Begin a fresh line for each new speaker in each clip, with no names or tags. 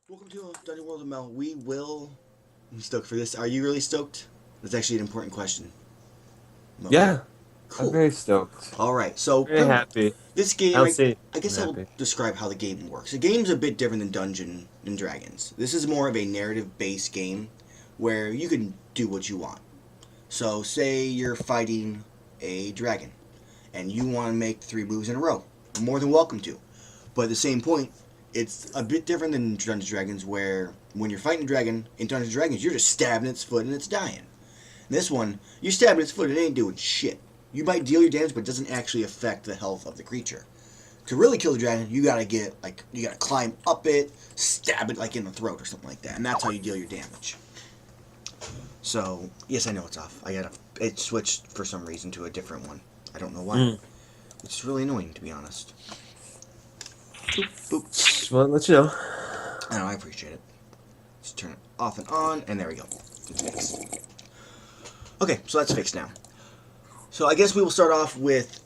Welcome to Dungeon World of Amell. I'm stoked for this. Are you really stoked? That's actually an important question. Okay,
Yeah, I'm
cool.
very stoked.
All right, so
Very happy.
this
I
game,
don't
I,
say
I
I'm
guess I'll
happy.
describe how the game works. The game's a bit different than Dungeon and Dragons. This is more of a narrative-based game where you can do what you want. So, say you're fighting a dragon and you want to make 3 moves in a row. You're more than welcome to. But at the same point, it's a bit different than Dungeons and Dragons, where when you're fighting a dragon in Dungeons and Dragons, you're just stabbing its foot and it's dying. In this one, you're stabbing its foot and it ain't doing shit. You might deal your damage, but it doesn't actually affect the health of the creature. To really kill the dragon, you gotta climb up it, stab it like in the throat or something like that, and that's how you deal your damage. So yes, I know it's off. It switched for some reason to a different one. I don't know why.
Mm.
It's really annoying, to be honest. Boop, boop.
Just want to let you know.
I know, I appreciate it. Let's turn it off and on, and there we go. It's fixed. Okay, so that's fixed now. So I guess we will start off with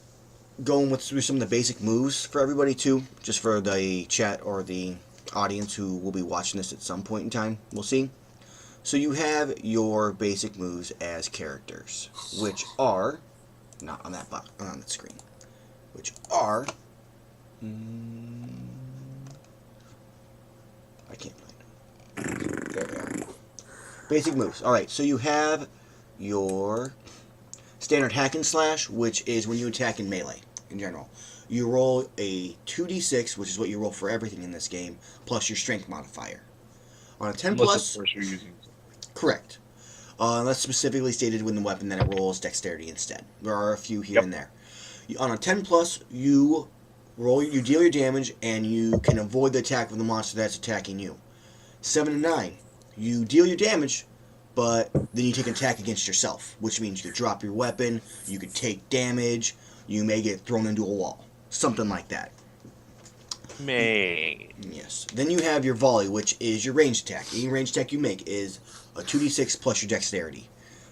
through some of the basic moves for everybody too, just for the chat or the audience who will be watching this at some point in time. We'll see. So you have your basic moves as characters, which are not on that box, on the screen, which are. I can't find them. There they are. Basic moves. All right. So you have your standard hack and slash, which is when you attack in melee in general. You roll a 2d6, which is what you roll for everything in this game, plus your strength modifier. On a 10
Unless, of
plus,
course, you're using.
correct. Unless specifically stated when the weapon, then it rolls dexterity instead. There are a few here
Yep.
and there. On a 10 plus, you deal your damage, and you can avoid the attack of the monster that's attacking you. 7 and 9, you deal your damage, but then you take an attack against yourself, which means you could drop your weapon, you could take damage, you may get thrown into a wall. Something like that.
May.
Yes. Then you have your volley, which is your ranged attack. Any ranged attack you make is a 2d6 plus your dexterity.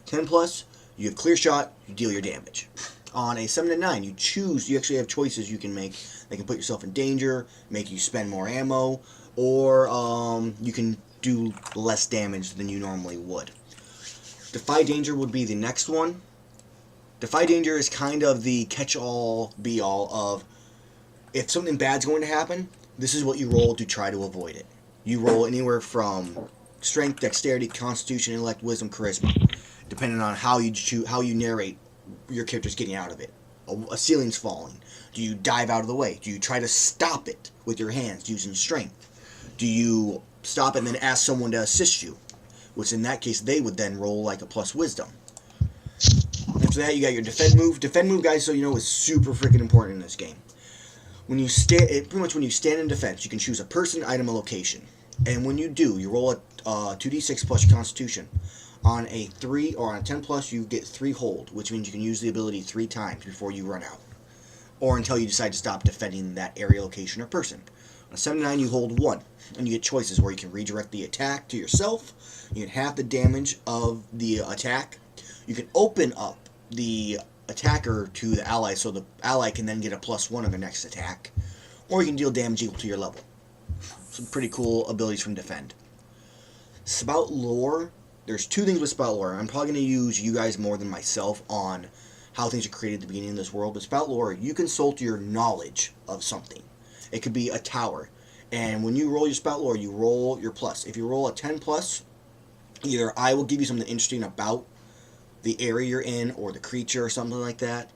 10 plus, you have clear shot, you deal your damage. On a 7 and 9, you actually have choices you can make. They can put yourself in danger, make you spend more ammo, or you can do less damage than you normally would. Defy Danger would be the next one. Defy Danger is kind of the catch-all, be-all of if something bad's going to happen, this is what you roll to try to avoid it. You roll anywhere from strength, dexterity, constitution, intellect, wisdom, charisma, depending on how you narrate your character's getting out of it. A ceiling's falling. Do you dive out of the way? Do you try to stop it with your hands using strength? Do you stop it and then ask someone to assist you? Which in that case, they would then roll like a plus wisdom. After that, you got your defend move. Defend move, guys, so you know, is super freaking important in this game. Pretty much when you stand in defense, you can choose a person, item, a location. And when you do, you roll a 2d6 plus your constitution. On a 3 or on a 10 plus, you get 3 hold, which means you can use the ability 3 times before you run out. Or until you decide to stop defending that area, location, or person. On a 7 to 9, you hold 1. And you get choices where you can redirect the attack to yourself. You can half the damage of the attack. You can open up the attacker to the ally, so the ally can then get a +1 on their next attack. Or you can deal damage equal to your level. Some pretty cool abilities from Defend. Spout lore. There's 2 things with Spout lore. I'm probably going to use you guys more than myself on how things are created at the beginning of this world. But Spout lore, you consult your knowledge of something. It could be a tower. And when you roll your Spout lore, you roll your plus. If you roll a 10 plus, either I will give you something interesting about the area you're in or the creature or something like that.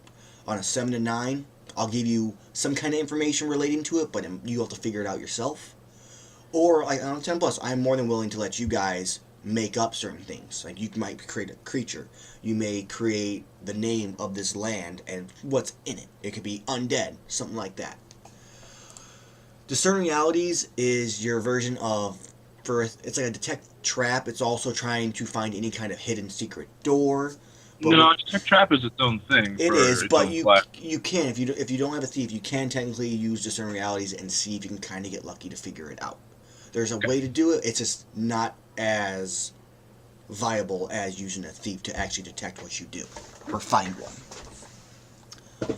On a 7 to 9, I'll give you some kind of information relating to it, but you have to figure it out yourself. Or on a 10 plus, I'm more than willing to let you guys make up certain things. Like you might create a creature. You may create the name of this land and what's in it. It could be undead, something like that. Discern Realities is your version of it's like a detect trap. It's also trying to find any kind of hidden secret door. But
No, Detect Trap is its own thing
it
for
is,
its
but
own class.
you can if you don't have a thief, you can technically use Discern Realities and see if you can kind of get lucky to figure it out. There's a
Okay.
way to do it. It's just not as viable as using a thief to actually detect what you do or find one.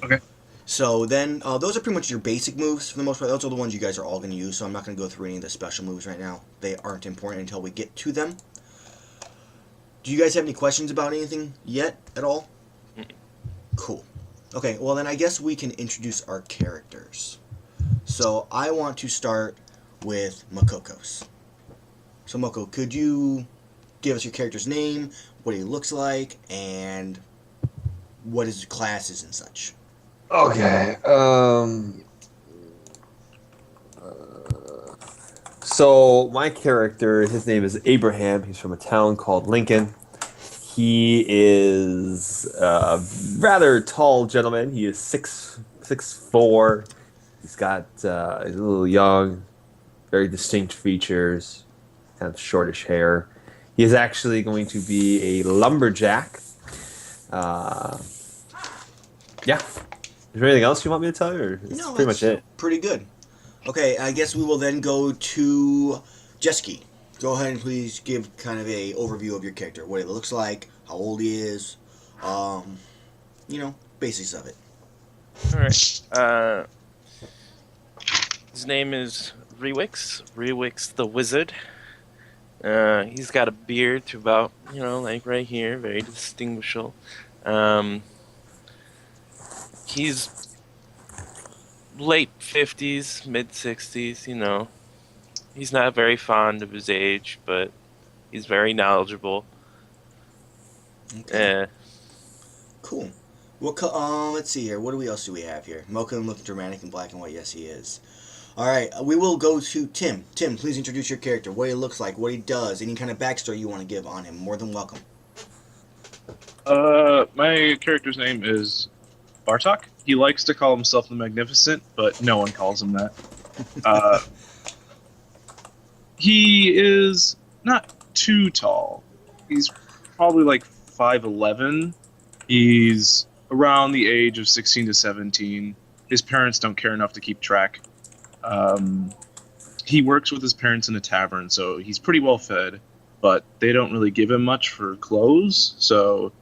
Okay.
So then, those are pretty much your basic moves for the most part. Those are the ones you guys are all going to use, so I'm not going to go through any of the special moves right now. They aren't important until we get to them. Do you guys have any questions about anything yet at all? Cool. Okay, well then I guess we can introduce our characters. So I want to start with Makokos. So Moko, could you give us your character's name, what he looks like, and what his class is and such?
Okay. So my character, his name is Abraham. He's from a town called Lincoln. He is a rather tall gentleman. He is 6'4". He's got he's a little young, very distinct features, kind of shortish hair. He is actually going to be a lumberjack. Yeah. Is there anything else you want me to tell you? Or it's
No,
pretty
that's
much it.
pretty good. Okay, I guess we will then go to Jeski. Go ahead and please give kind of a overview of your character, what he looks like, how old he is, basics of it.
All right. His name is Rewix the Wizard. He's got a beard to about, like right here, very distinguishable. He's late 50s, mid 60s, He's not very fond of his age, but he's very knowledgeable.
Okay. Cool. Let's see here. What else do we have here? Mocha looking dramatic in black and white. Yes, he is. All right. We will go to Tim. Tim, please introduce your character. What he looks like. What he does. Any kind of backstory you want to give on him. More than welcome.
My character's name is Bartok. He likes to call himself the Magnificent, but no one calls him that. He is not too tall. He's probably like 5'11". He's around the age of 16 to 17. His parents don't care enough to keep track. He works with his parents in a tavern, so he's pretty well fed, but they don't really give him much for clothes, so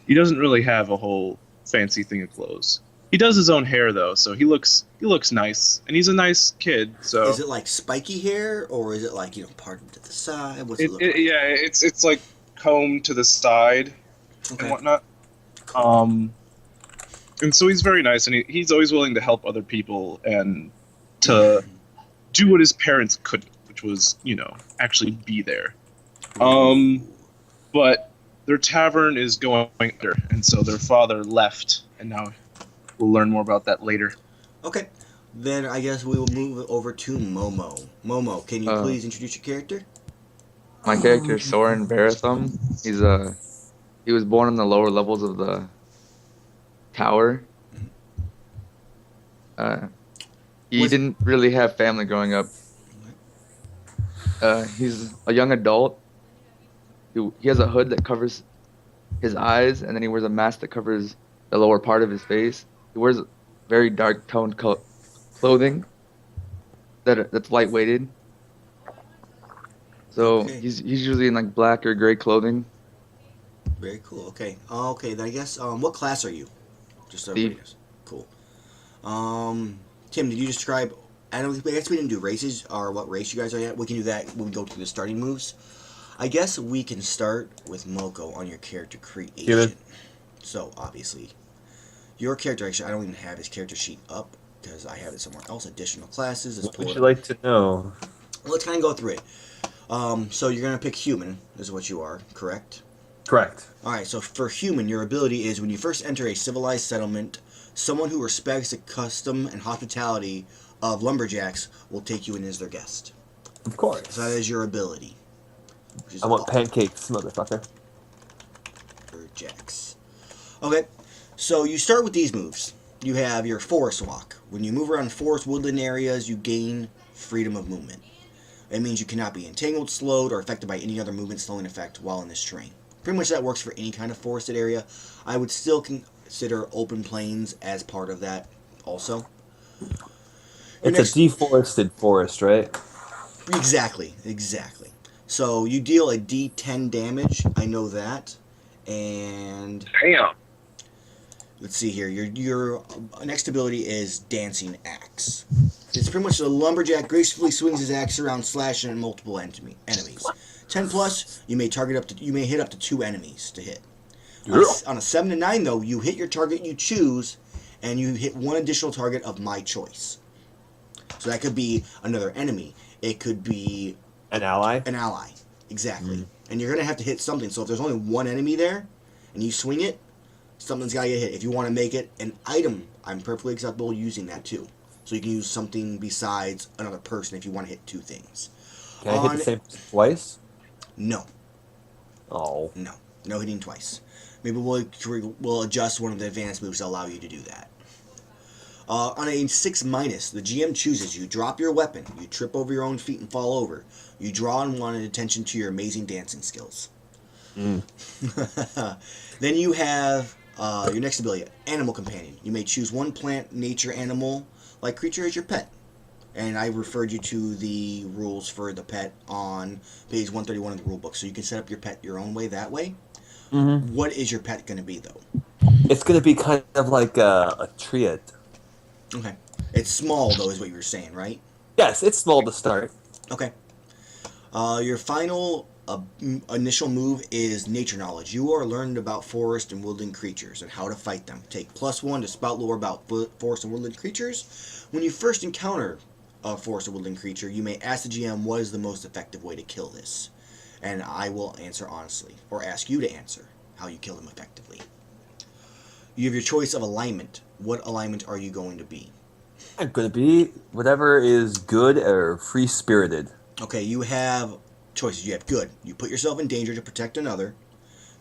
he doesn't really have a whole fancy thing of clothes. He does his own hair though, so he looks nice, and he's a nice kid. So
is it like spiky hair, or is it like parted to the side? What's it look like?
Yeah, it's like combed to the side and whatnot. And so he's very nice, and he's always willing to help other people and to do what his parents couldn't, which was actually be there. But their tavern is going under, and so their father left, and now we'll learn more about that later.
Okay. Then I guess we will move over to Momo. Momo, can you please introduce your character?
My character is Soren Barathum. He was born in the lower levels of the tower. He didn't really have family growing up. He's a young adult. He has a hood that covers his eyes, and then he wears a mask that covers the lower part of his face. He wears very dark toned clothing that's lightweighted. So he's usually in like black or gray clothing.
Very cool. Okay. Okay. Then I guess what class are you? Just so everybody knows. Cool. Tim, did you describe? I guess we didn't do races or what race you guys are yet. We can do that when we go through the starting moves. I guess we can start with Moko on your character creation.
Human.
So obviously, your character actually I don't even have his character sheet up because I have it somewhere else. Additional classes.
What would you like to know?
Let's kind of go through it. So you're gonna pick human. Is what you are, correct?
Correct.
All right. So for human, your ability is when you first enter a civilized settlement, someone who respects the custom and hospitality of lumberjacks will take you in as their guest.
Of course.
So that is your ability.
I want pancakes, motherfucker.
Lumberjacks. Okay. So you start with these moves. You have your forest walk. When you move around forest woodland areas, you gain freedom of movement. It means you cannot be entangled, slowed, or affected by any other movement slowing effect while in this terrain. Pretty much that works for any kind of forested area. I would still consider open plains as part of that also.
It's a deforested forest, right?
Exactly. So you deal a D10 damage, I know that. And
Damn.
let's see here. Your next ability is Dancing Axe. It's pretty much a lumberjack gracefully swings his axe around, slashing at multiple enemies. 10 plus, you may hit up to 2 enemies to hit. On a 7 to 9 though, you hit your target you choose, and you hit one additional target of my choice. So that could be another enemy. It could be
An ally?
an ally. Exactly. And you're gonna have to hit something. So if there's only one enemy there, and you swing it, something's gotta get hit. If you want to make it an item, I'm perfectly acceptable using that too. So you can use something besides another person if you want to hit 2 things.
Can I hit the same twice?
No.
Oh.
No hitting twice. Maybe we'll adjust one of the advanced moves to allow you to do that. On a 6 minus, the GM chooses you drop your weapon, you trip over your own feet and fall over. You draw unwanted attention to your amazing dancing skills. Then you have your next ability, Animal Companion. You may choose one plant, nature, animal-like creature as your pet. And I referred you to the rules for the pet on page 131 of the rulebook, so you can set up your pet your own way that way.
Mm-hmm.
What is your pet going to be, though?
It's going to be kind of like a triad.
Okay. It's small, though, is what you were saying, right?
Yes, it's small to start.
Okay. Your final initial move is Nature Knowledge. You are learning about forest and woodland creatures and how to fight them. Take +1 to spout lore about forest and woodland creatures. When you first encounter a forest or woodland creature, you may ask the GM what is the most effective way to kill this. And I will answer honestly, or ask you to answer how you kill them effectively. You have your choice of alignment. What alignment are you going to be?
I'm going to be whatever is good or free-spirited.
Okay, you have choices. You have good. You put yourself in danger to protect another.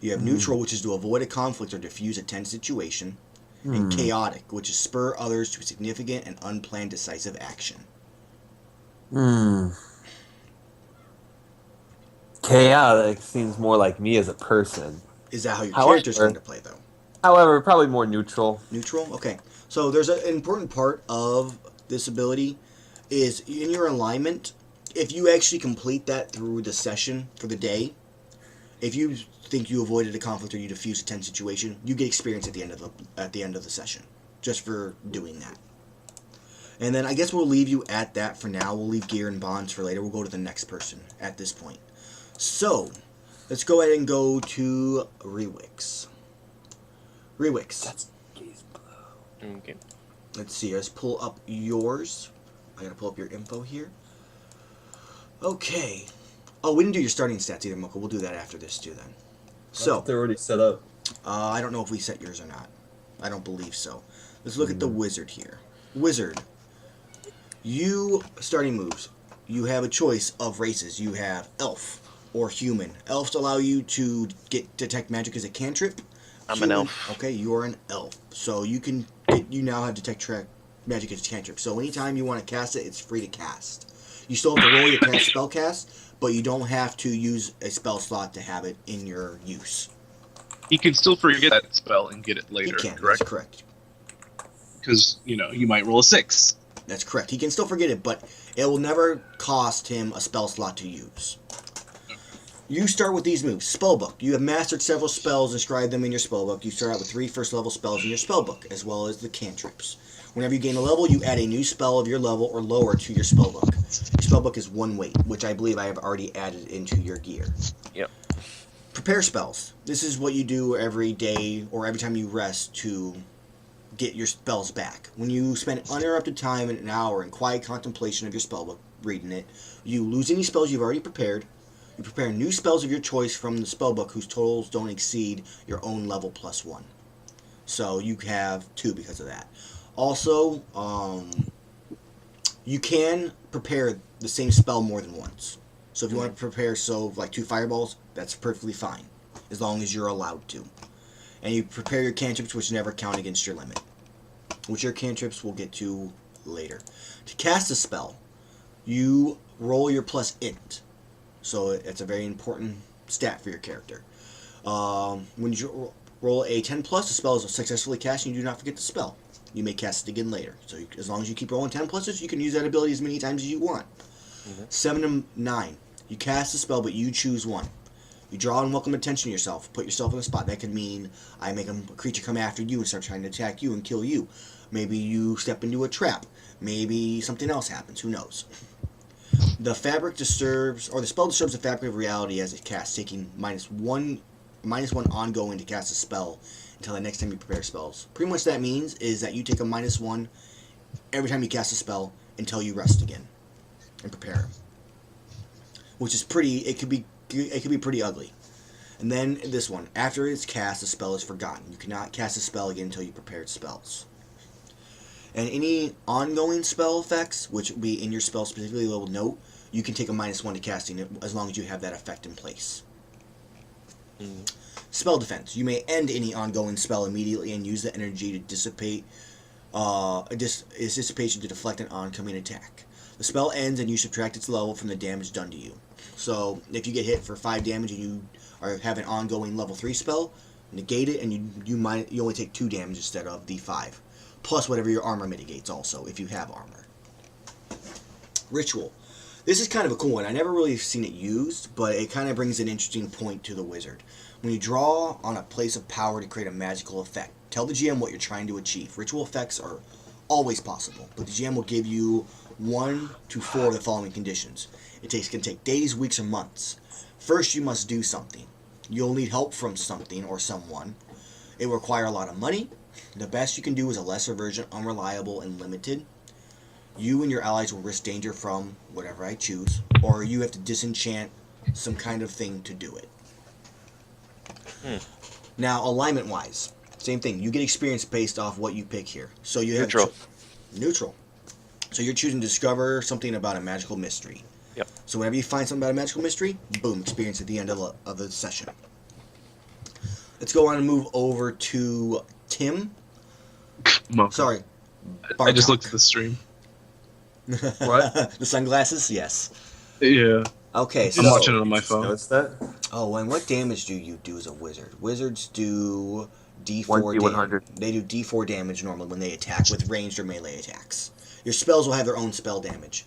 You have neutral, which is to avoid a conflict or diffuse a tense situation. And chaotic, which is spur others to significant and unplanned decisive action.
Chaotic seems more like me as a person.
Is that how your
However-
character's going to play, though?
However, probably more neutral.
Neutral? Okay. So there's an important part of this ability is in your alignment, if you actually complete that through the session for the day, if you think you avoided a conflict or you diffused a tense situation, you get experience at the end of the session, just for doing that. And then I guess we'll leave you at that for now. We'll leave gear and bonds for later. We'll go to the next person at this point. So, let's go ahead and go to Rewix. Rewix.
That's gaze blow.
Okay.
Let's see. Let's pull up yours. I gotta pull up your info here. Okay. Oh, we didn't do your starting stats either, Moko. We'll do that after this too, then. So,
They're already set up.
I don't know if we set yours or not. I don't believe so. Let's look at the wizard here. Wizard. You, starting moves. You have a choice of races. You have elf or human. Elves allow you to detect magic as a cantrip.
I'm an elf.
Okay, you are an elf. So you now have detect magic as a cantrip. So anytime you want to cast it, it's free to cast. You still have to roll your cast spell cast, but you don't have to use a spell slot to have it in your use.
You can still forget that spell and get it
He
later,
can,
correct?
that's correct.
Because, you might roll a 6.
That's correct. He can still forget it, but it will never cost him a spell slot to use. You start with these moves. Spellbook. You have mastered several spells and inscribed them in your spellbook. You start out with 3 first-level spells in your spellbook, as well as the cantrips. Whenever you gain a level, you add a new spell of your level or lower to your spellbook. Your spellbook is 1 weight, which I believe I have already added into your gear.
Yep.
Prepare spells. This is what you do every day or every time you rest to get your spells back. When you spend uninterrupted time in an hour in quiet contemplation of your spellbook, reading it, you lose any spells you've already prepared. You prepare new spells of your choice from the spellbook whose totals don't exceed your own level +1. So you have 2 because of that. Also, you can prepare the same spell more than once. So if you want to prepare, like 2 fireballs, that's perfectly fine, as long as you're allowed to. And you prepare your cantrips, which never count against your limit, which your cantrips we'll get to later. To cast a spell, you roll your +int. So it's a very important stat for your character. When you roll a 10+, the spell is successfully cast and you do not forget the spell. You may cast it again later. So as long as you keep rolling 10+, you can use that ability as many times as you want. 7 to 9. You cast the spell, but you choose one. You draw unwelcome attention to yourself. Put yourself in a spot. That could mean I make a creature come after you and start trying to attack you and kill you. Maybe you step into a trap. Maybe something else happens. Who knows? The fabric disturbs, or the spell disturbs the fabric of reality as it casts, taking -1 ongoing to cast a spell until the next time you prepare spells. Pretty much that means is that you take a -1 every time you cast a spell until you rest again and prepare. Which is pretty. It could be pretty ugly. And then this one, after it's cast, the spell is forgotten. You cannot cast a spell again until you prepared spells. And any ongoing spell effects, which will be in your spell specifically labeled note, you can take a -1 to casting it as long as you have that effect in place. Spell defense. You may end any ongoing spell immediately and use the energy to dissipate dissipation to deflect an oncoming attack. The spell ends and you subtract its level from the damage done to you. So if you get hit for 5 damage and you have an ongoing level 3 spell, negate it and you only take 2 damage instead of the 5. Plus whatever your armor mitigates also, if you have armor. Ritual. This is kind of a cool one. I never really seen it used, but it kind of brings an interesting point to the wizard. When you draw on a place of power to create a magical effect, tell the GM what you're trying to achieve. Ritual effects are always possible, but the GM will give you 1 to 4 of the following conditions. It can take days, weeks, or months. First, you must do something. You'll need help from something or someone. It will require a lot of money. The best you can do is a lesser version, unreliable and limited. You and your allies will risk danger from whatever I choose, or you have to disenchant some kind of thing to do it. Now, alignment-wise, same thing. You get experience based off what you pick here. So you have
Neutral.
Neutral. So you're choosing to discover something about a magical mystery.
Yep.
So whenever you find something about a magical mystery, boom, experience at the end of the session. Let's go on and move over to Tim. Sorry.
I just
Bartok.
looked at the stream.
What?
The sunglasses? Yes.
Yeah.
Okay,
I'm
so...
watching it on my phone.
Notice that?
Oh, and what damage do you do as a wizard? Wizards do D4
1d100.
damage. They do D4 damage normally when they attack with ranged or melee attacks. Your spells will have their own spell damage.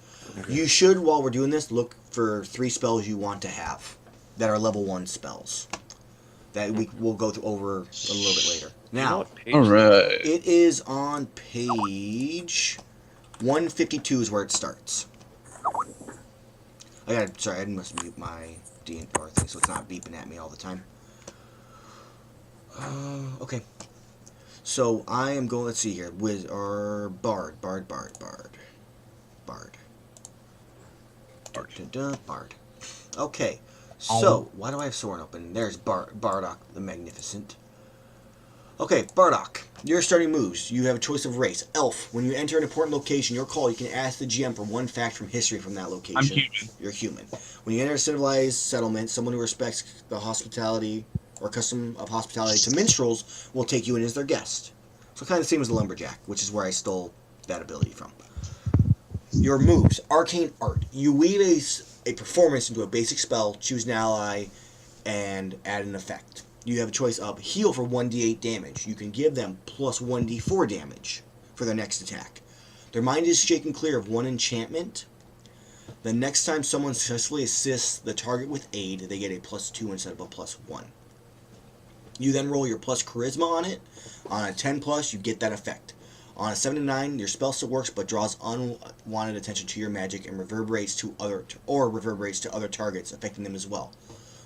You should, while we're doing this, look for 3 spells you want to have that are level 1 spells. That we'll go over a little bit later.
You know
Now,
what page?
All right.
it is on page 152 is where it starts. I must mute my DNR thing so it's not beeping at me all the time. Okay. So I am going, let's see here, Bard. Bard. Okay. So, why do I have Soren open? There's Bardock the Magnificent. Okay, Bardock. Your starting moves. You have a choice of race. Elf. When you enter an important location, your call, you can ask the GM for 1 fact from history from that location.
I'm human.
You're human. When you enter a civilized settlement, someone who respects the hospitality or custom of hospitality to minstrels will take you in as their guest. So kind of the same as the lumberjack, which is where I stole that ability from. Your moves. Arcane Art. You weave a performance into a basic spell, choose an ally, and add an effect. You have a choice of heal for 1d8 damage. You can give them plus 1d4 damage for their next attack. Their mind is shaken clear of 1 enchantment. The next time someone successfully assists the target with aid, they get a +2 instead of a +1. You then roll your plus charisma on it. On a 10+, you get that effect. On a 7 to 9, your spell still works but draws unwanted attention to your magic and reverberates to other targets, affecting them as well.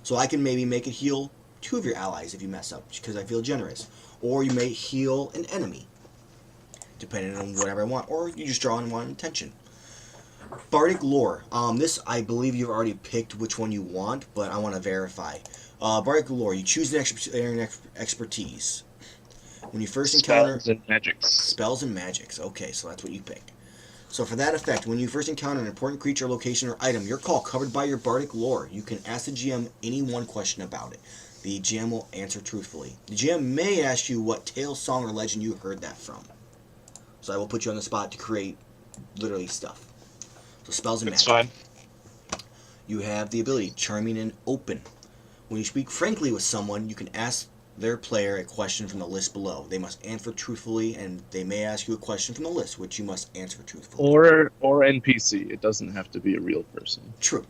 So I can maybe make it heal 2 of your allies if you mess up, because I feel generous. Or you may heal an enemy, depending on whatever I want. Or you just draw unwanted attention. Bardic Lore. This, I believe you've already picked which one you want, but I want to verify. Bardic Lore. You choose an expertise. When you first encounter...
Spells and magics.
Spells and magics. Okay, so that's what you pick. So for that effect, when you first encounter an important creature, location, or item, your call covered by your Bardic Lore, you can ask the GM any one question about it. The GM will answer truthfully. The GM may ask you what tale, song, or legend you heard that from. So I will put you on the spot to create literally stuff. So spells and
It's
magic.
fine.
You have the ability Charming and Open. When you speak frankly with someone, you can ask their player a question from the list below. They must answer truthfully, and they may ask you a question from the list, which you must answer truthfully.
Or NPC. It doesn't have to be a real person.
True.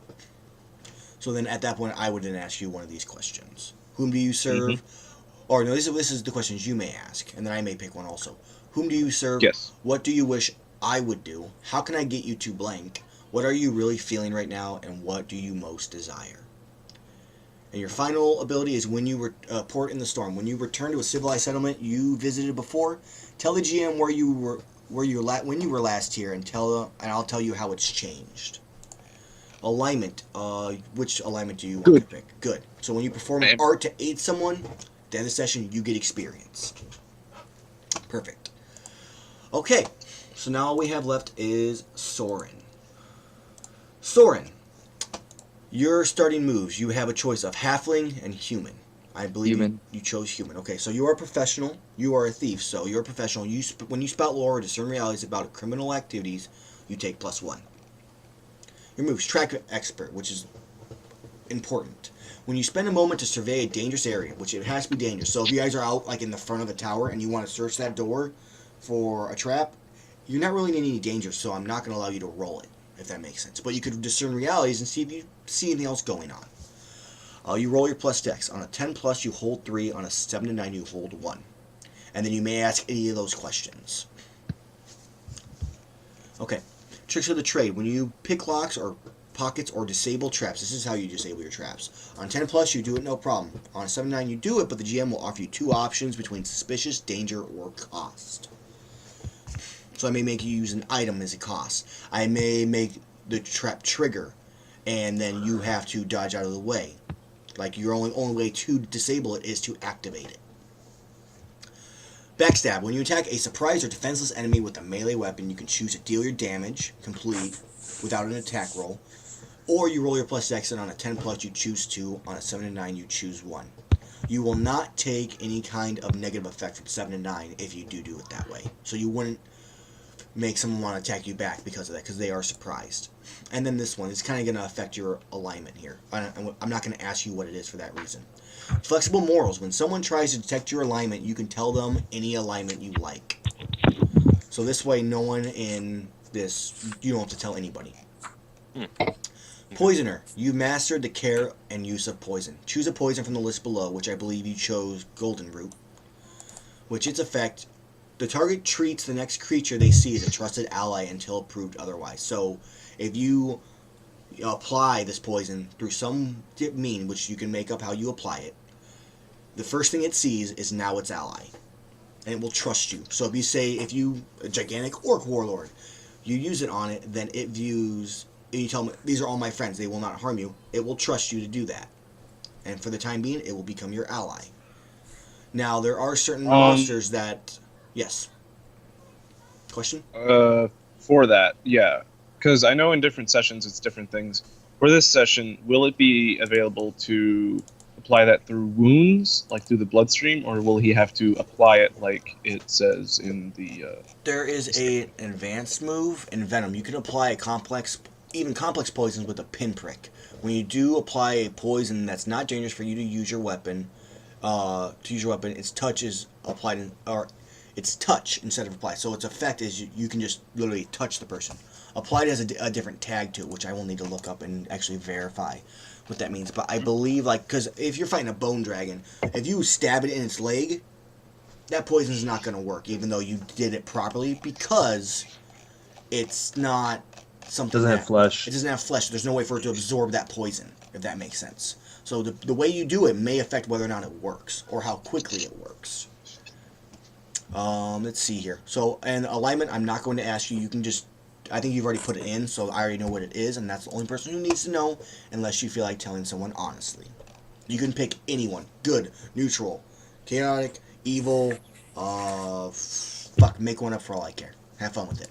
So then at that point, I would then ask you one of these questions. Whom do you serve? Or no, this is the questions you may ask, and then I may pick one also. Whom do you serve?
Yes.
What do you wish I would do? How can I get you to blank? What are you really feeling right now? And what do you most desire? And your final ability is when you port in the storm. When you return to a civilized settlement you visited before, tell the GM when you were last here, and I'll tell you how it's changed. Alignment. Which alignment do you want to pick? Good. So when you perform an art to aid someone, at the end of the session, you get experience. Perfect. Okay. So now all we have left is Soren. Soren, your starting moves. You have a choice of halfling and human. I believe
Human.
you chose human. Okay, so you are a professional. You are a thief, so you're a professional. When you spout lore or discern realities about criminal activities, you take +1. Your moves, track expert, which is important. When you spend a moment to survey a dangerous area, which it has to be dangerous. So if you guys are out like in the front of a tower and you want to search that door for a trap, you're not really in any danger, so I'm not going to allow you to roll it, if that makes sense. But you could discern realities and see if you see anything else going on. You roll your plus dex. On a 10+, you hold 3. On a 7 to 9, you hold 1. And then you may ask any of those questions. Okay. Tricks of the trade. When you pick locks or pockets or disable traps, this is how you disable your traps. On 10+, you do it no problem. On a 7 to 9, you do it, but the GM will offer you 2 options between suspicious, danger, or cost. So I may make you use an item as a cost. I may make the trap trigger, and then you have to dodge out of the way. Like, your only way to disable it is to activate it. Backstab. When you attack a surprised or defenseless enemy with a melee weapon, you can choose to deal your damage complete without an attack roll, or you roll your plus dex, and on a 10+, you choose 2. On a 7 to 9, you choose 1. You will not take any kind of negative effect from 7 to 9 if you do it that way. So you wouldn't make someone want to attack you back because of that, because they are surprised. And then this one is kind of going to affect your alignment here. I'm not going to ask you what it is for that reason. Flexible morals. When someone tries to detect your alignment, you can tell them any alignment you like. So this way, no one in this, you don't have to tell anybody. Poisoner. You mastered the care and use of poison. Choose a poison from the list below, which I believe you chose Golden Root. Which its effect, the target treats the next creature they see as a trusted ally until proved otherwise. So if you apply this poison through some mean, which you can make up how you apply it, the first thing it sees is now its ally. And it will trust you. So if you say, a gigantic orc warlord, you use it on it, then it views, and you tell them, these are all my friends, they will not harm you, it will trust you to do that. And for the time being, it will become your ally. Now, there are certain monsters that... Yes. Question?
For that, yeah. Because I know in different sessions it's different things. For this session, will it be available to apply that through wounds, like through the bloodstream, or will he have to apply it like it says in the...
There is an advanced move in Venom. You can apply even complex poisons with a pinprick. When you do apply a poison that's not dangerous for you to use your weapon, its touch is applied it's touch instead of apply. So its effect is you can just literally touch the person. Applied has a different tag to it, which I will need to look up and actually verify what that means. But I believe, because if you're fighting a bone dragon, if you stab it in its leg, that poison is not going to work, even though you did it properly, because it's not something
Doesn't have flesh.
It doesn't have flesh. There's no way for it to absorb that poison, if that makes sense. So the way you do it may affect whether or not it works, or how quickly it works. Let's see here. So, and alignment, I'm not going to ask you. You can just, I think you've already put it in, so I already know what it is, and that's the only person who needs to know, unless you feel like telling someone honestly. You can pick anyone. Good, neutral, chaotic, evil, make one up for all I care. Have fun with it.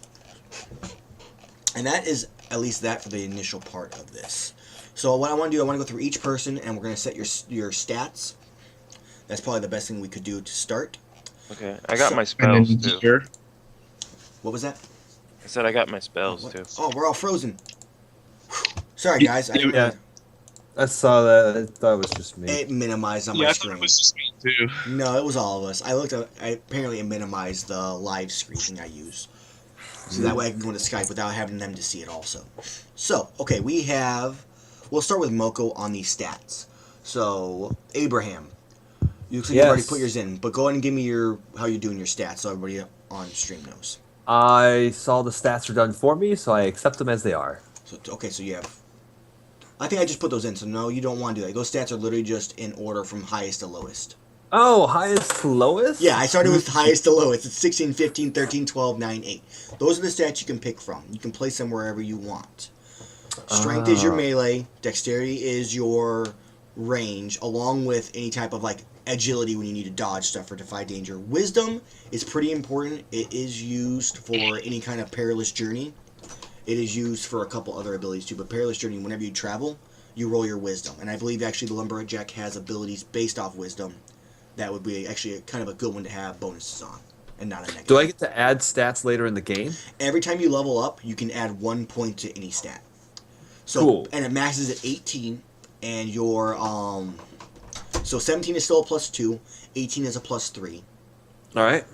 And that is at least that for the initial part of this. So what I want to do, I want to go through each person, and we're going to set your stats. That's probably the best thing we could do to start.
Okay, I got my spells too.
Sure.
What was that?
I said I got my spells too.
Oh, we're all frozen. Whew. Sorry, guys.
Yeah. I saw that. I thought it was just me.
It minimized on
Yeah,
my
I
screen.
thought it was just me too.
No, it was all of us. Apparently it minimized the live screen thing I use. So that way I can go into Skype without having them to see it also. So, okay, we have We'll start with Moko on these stats. So, Abraham, you looks like you've already put yours in, but go ahead and give me how you're doing your stats so everybody on stream knows.
I saw the stats were done for me, so I accept them as they are.
So okay, so you have. I think I just put those in, so no, you don't want to do that. Those stats are literally just in order from highest to lowest.
Oh, highest to lowest?
Yeah, I started with highest to lowest. It's 16, 15, 13, 12, 9, 8. Those are the stats you can pick from. You can place them wherever you want. Strength is your melee. Dexterity is your range, along with any type of like agility when you need to dodge stuff or defy danger. Wisdom is pretty important. It is used for any kind of perilous journey. It is used for a couple other abilities too, but perilous journey, whenever you travel, you roll your wisdom. And I believe actually the Lumberjack has abilities based off wisdom. That would be actually kind of a good one to have bonuses on, and not a negative.
Do I get to add stats later in the game?
Every time you level up, you can add 1 point to any stat. So,
cool.
And it maxes at 18, and your so 17 is still a +2, 18 is a +3.
All right.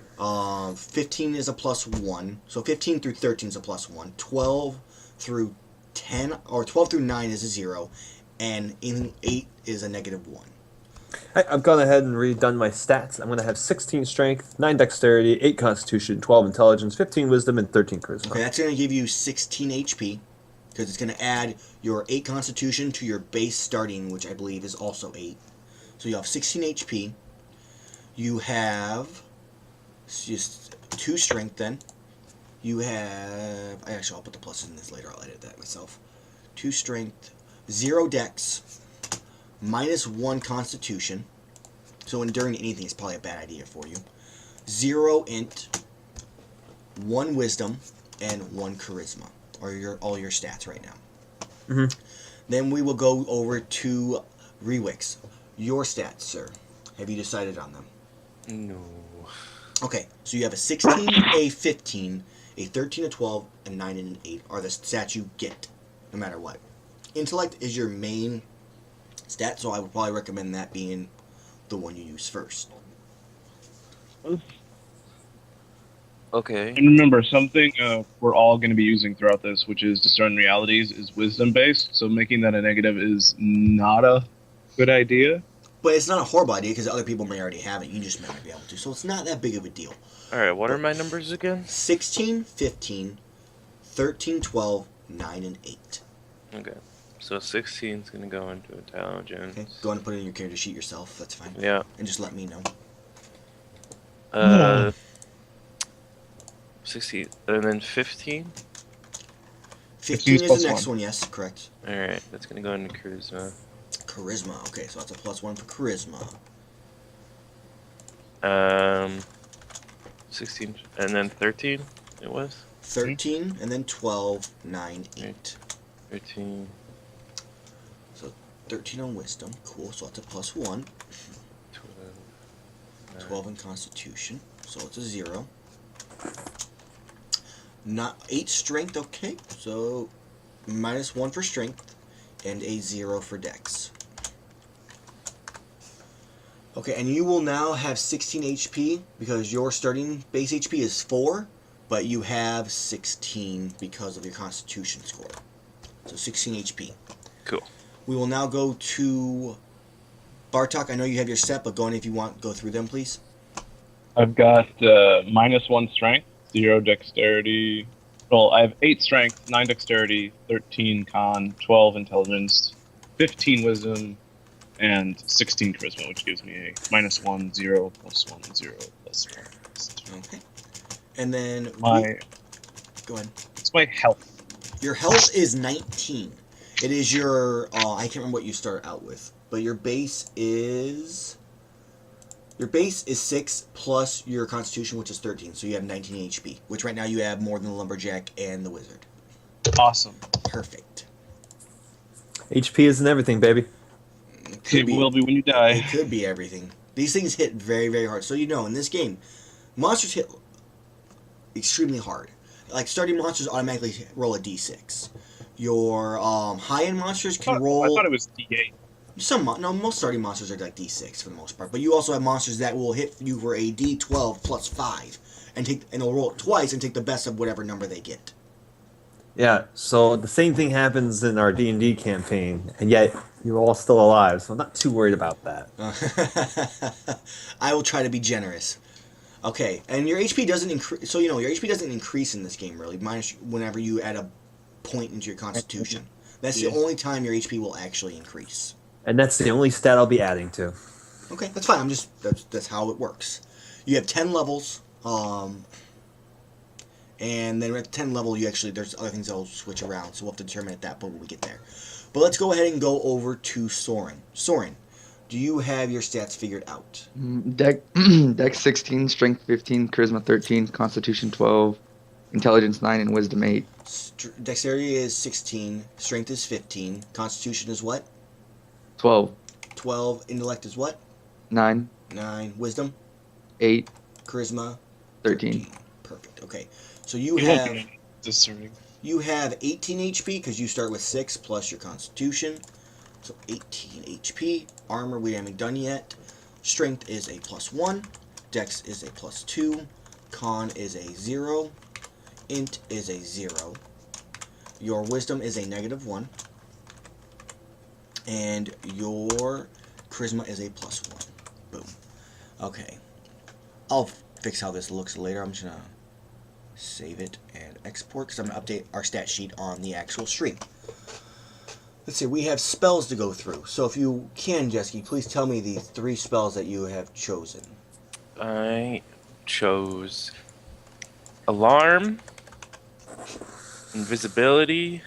15 is a +1, so 15 through 13 is a +1. 12 through 10 or 12 through 9 is a 0, and 8 is a -1.
I've gone ahead and redone my stats. I'm going to have 16 strength, 9 dexterity, 8 constitution, 12 intelligence, 15 wisdom, and 13 charisma.
Okay, that's going to give you 16 HP, because it's going to add your 8 constitution to your base starting, which I believe is also 8. So you have 16 HP. You have just 2 strength then. You have... Actually, I'll put the pluses in this later. I'll edit that myself. 2 strength, 0 dex, -1 constitution. So enduring anything is probably a bad idea for you. 0 int, 1 wisdom, and 1 charisma. Or all your stats right now.
Mm-hmm.
Then we will go over to Rewix. Your stats, sir. Have you decided on them?
No.
Okay, so you have a 16, a 15, a 13, a 12, a 9, and an 8 are the stats you get, no matter what. Intellect is your main stat, so I would probably recommend that being the one you use first.
Okay.
And remember, something we're all going to be using throughout this, which is discern realities, is wisdom based. So making that a negative is not a good idea.
But it's not a horrible idea because other people may already have it. You just may not be able to. So it's not that big of a deal.
Alright, what are my numbers again?
16, 15, 13, 12, 9, and 8.
Okay. So 16 is going to go into intelligence.
Okay, go ahead and put it in your character sheet yourself. That's fine.
Yeah.
And just let me know.
16. And then 15?
15 is
plus
the next
1.
one, yes, correct.
Alright, that's going to go into charisma.
Charisma. Okay, so that's a +1 for charisma.
16. And then 13, it was?
13, and then 12, 9, 8.
13.
So 13 on wisdom. Cool, so that's a +1. 12 in constitution, so it's a 0. Not 8 strength, okay, so -1 for strength, and a 0 for dex. Okay, and you will now have 16 HP, because your starting base HP is 4, but you have 16 because of your constitution score. So 16 HP.
Cool.
We will now go to Bartok. I know you have your set, but go on if you want, go through them, please.
I've got -1 strength, 0 dexterity. Well, I have 8 strength, 9 dexterity, 13 con, 12 intelligence, 15 wisdom, and 16 charisma, which gives me a -1, 0, +1, 0, +1.
Okay. And then go ahead.
It's my health.
Your health is 19. It is your I can't remember what you start out with, but your base is 6 plus your constitution, which is 13, so you have 19 HP, which right now you have more than the lumberjack and the wizard.
Awesome.
Perfect.
HP isn't everything, baby.
It will be when you die.
It could be everything. These things hit very, very hard. So you know, in this game, monsters hit extremely hard. Like, starting monsters automatically roll a d6. Your high-end monsters can roll...
I thought it was D8.
Most starting monsters are like d6 for the most part. But you also have monsters that will hit you for a d12 plus 5. And they'll roll it twice and take the best of whatever number they get.
Yeah, so the same thing happens in our D&D campaign, and yet you're all still alive, so I'm not too worried about that.
I will try to be generous. Okay, and your HP doesn't increase. So your HP doesn't increase in this game really, minus whenever you add a point into your Constitution. That's the only time your HP will actually increase.
And that's the only stat I'll be adding to.
Okay, that's fine. That's how it works. You have 10 levels, and then at 10 level, there's other things that will switch around, so we'll have to determine at that point when we get there. But let's go ahead and go over to Soren. Soren, do you have your stats figured out?
Dex 16, Strength 15, Charisma 13, Constitution 12, Intelligence 9, and Wisdom 8.
Dexterity is 16, Strength is 15, Constitution is what?
12.
12, Intellect is what?
9.
9, Wisdom?
8.
Charisma?
13.
Perfect, okay. So you
He won't
have...
be discerning.
You have 18 HP because you start with 6 plus your Constitution. So 18 HP. Armor we haven't done yet. Strength is a +1. Dex is a +2. Con is a 0. Int is a 0. Your Wisdom is a -1. And your Charisma is a +1. Boom. Okay. I'll fix how this looks later. I'm just going to save it and export because I'm going to update our stat sheet on the actual stream. Let's see, we have spells to go through. So if you can, Jessica, please tell me the 3 spells that you have chosen.
I chose Alarm, Invisibility,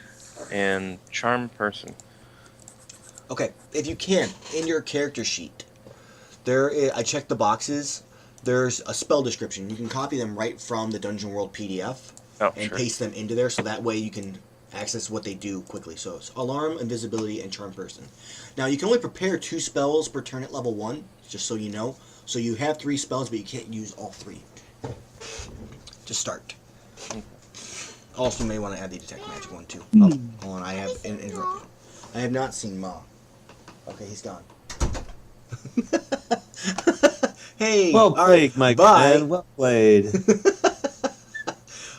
and Charm Person.
Okay, if you can, in your character sheet, I checked the boxes. There's a spell description. You can copy them right from the Dungeon World PDF and
Sure.
paste them into there, so that way you can access what they do quickly. So it's Alarm, Invisibility, and Charm Person. Now you can only prepare 2 spells per turn at level 1, just so you know. So you have 3 spells, but you can't use all 3 to start. Also, you may want to add the Detect Magic one too. Oh, hold on, I have interrupted. I have not seen Ma. Okay, he's gone. Hey,
Well
all
played,
right,
Mike.
bye.
Man, well played.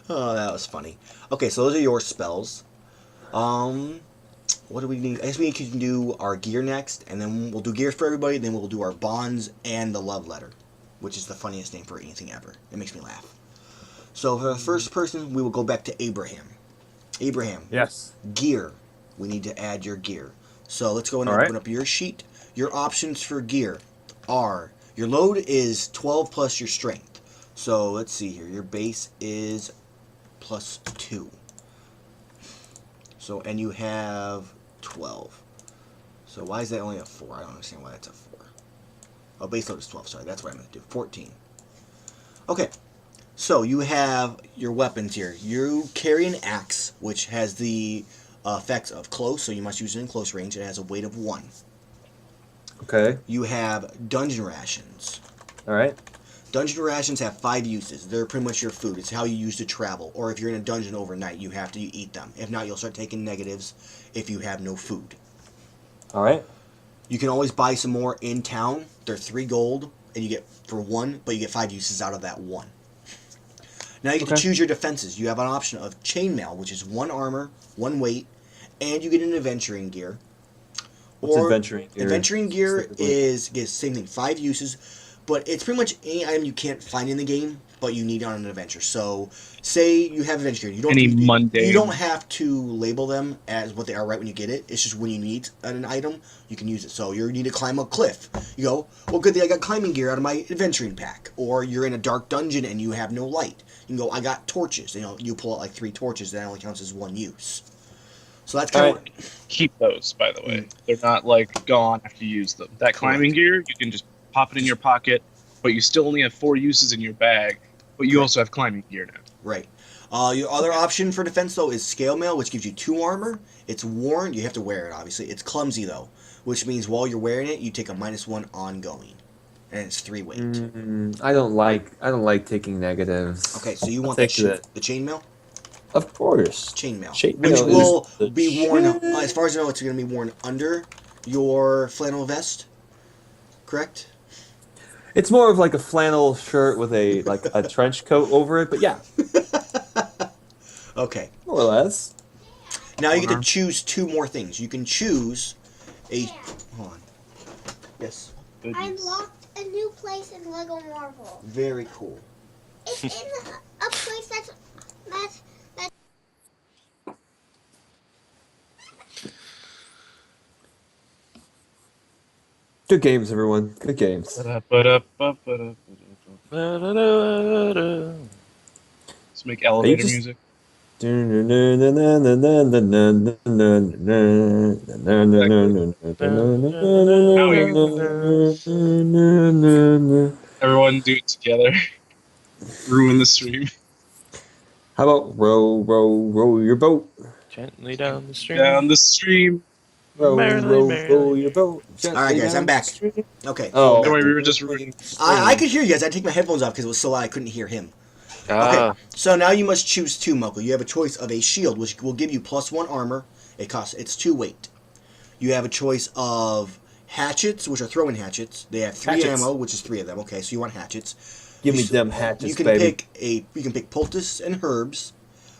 Oh, that was funny. Okay, so those are your spells. What do we need? I guess we can do our gear next, and then we'll do gear for everybody. Then we'll do our bonds and the love letter, which is the funniest name for anything ever. It makes me laugh. So for the first person, we will go back to Abraham. Abraham,
Yes.
gear. We need to add your gear. So let's go and
All right.
open up your sheet. Your options for gear are, your load is 12 plus your strength. So let's see here. Your base is +2. So, and you have 12. So why is that only a 4? I don't understand why that's a 4. Oh, base load is 12. Sorry, that's what I'm going to do. 14. Okay. So you have your weapons here. You carry an axe, which has the effects of close, so you must use it in close range. It has a weight of 1.
Okay.
You have dungeon rations.
All right.
Dungeon rations have 5 uses. They're pretty much your food. It's how you use to travel. Or if you're in a dungeon overnight, you have to eat them. If not, you'll start taking negatives if you have no food.
All right.
You can always buy some more in town. They're 3 gold, and you get for 1, but you get 5 uses out of that 1. Now you get to choose your defenses. You have an option of chainmail, which is 1 armor, 1 weight, and you get an adventuring gear.
What's adventuring gear?
Adventuring gear
specifically?
is same thing, 5 uses, but it's pretty much any item you can't find in the game, but you need on an adventure. So, say you have adventure gear, you don't have to label them as what they are right when you get it. It's just when you need an item, you can use it. So you need to climb a cliff. You go, well, good thing I got climbing gear out of my adventuring pack. Or you're in a dark dungeon and you have no light. You can go, I got torches. You pull out like 3 torches. That only counts as 1 use. So that's kind of
Keep those, by the way. They're not like gone after you use them. That climbing gear, you can just pop it in your pocket, but you still only have 4 uses in your bag. But you also have climbing gear now.
right. Your other option for defense though is scale mail, which gives you 2 armor. It's worn. You have to wear it, obviously. It's clumsy though, which means while you're wearing it, you take a -1 ongoing, and it's 3 weight.
I don't like taking negatives.
Okay, so you
I'll
want the
take that.
chainmail?
Of course.
Chainmail,
Chainmail
which
is
will
the
be worn.
shit.
As far as I know, it's going to be worn under your flannel vest. Correct?
It's more of like a flannel shirt with a trench coat over it, but yeah.
Okay.
More or less.
Now you get to
Arm.
choose two more things. You can choose a.
Yeah.
Hold on. Yes.
I unlocked a new place in Lego Marvel.
Very cool.
It's in a place that's
Good games, everyone. Good games.
Let's make elevator
just-
music. Everyone do it together. Ruin the stream.
How about row, row, row your boat?
Gently down the stream.
Down the stream.
Row,
Merrily,
row,
merrily.
row your boat.
All right, guys, I'm
down the
back.
stream.
Okay. So
Oh,
I'm
Don't
back.
worry, we were just ruining the stream.
I could hear you guys. I take my headphones off because it was so loud I couldn't hear him.
Ah,
Okay. So now you must choose two, Moko. You have a choice of a shield, which will give you +1 armor. It's 2 weight. You have a choice of hatchets, which are throwing hatchets. They have 3
Hatchets.
ammo, which is 3 of them. Okay, so you want hatchets.
Give
You
me
s-
them hatchets,
You can
baby.
pick poultice and herbs,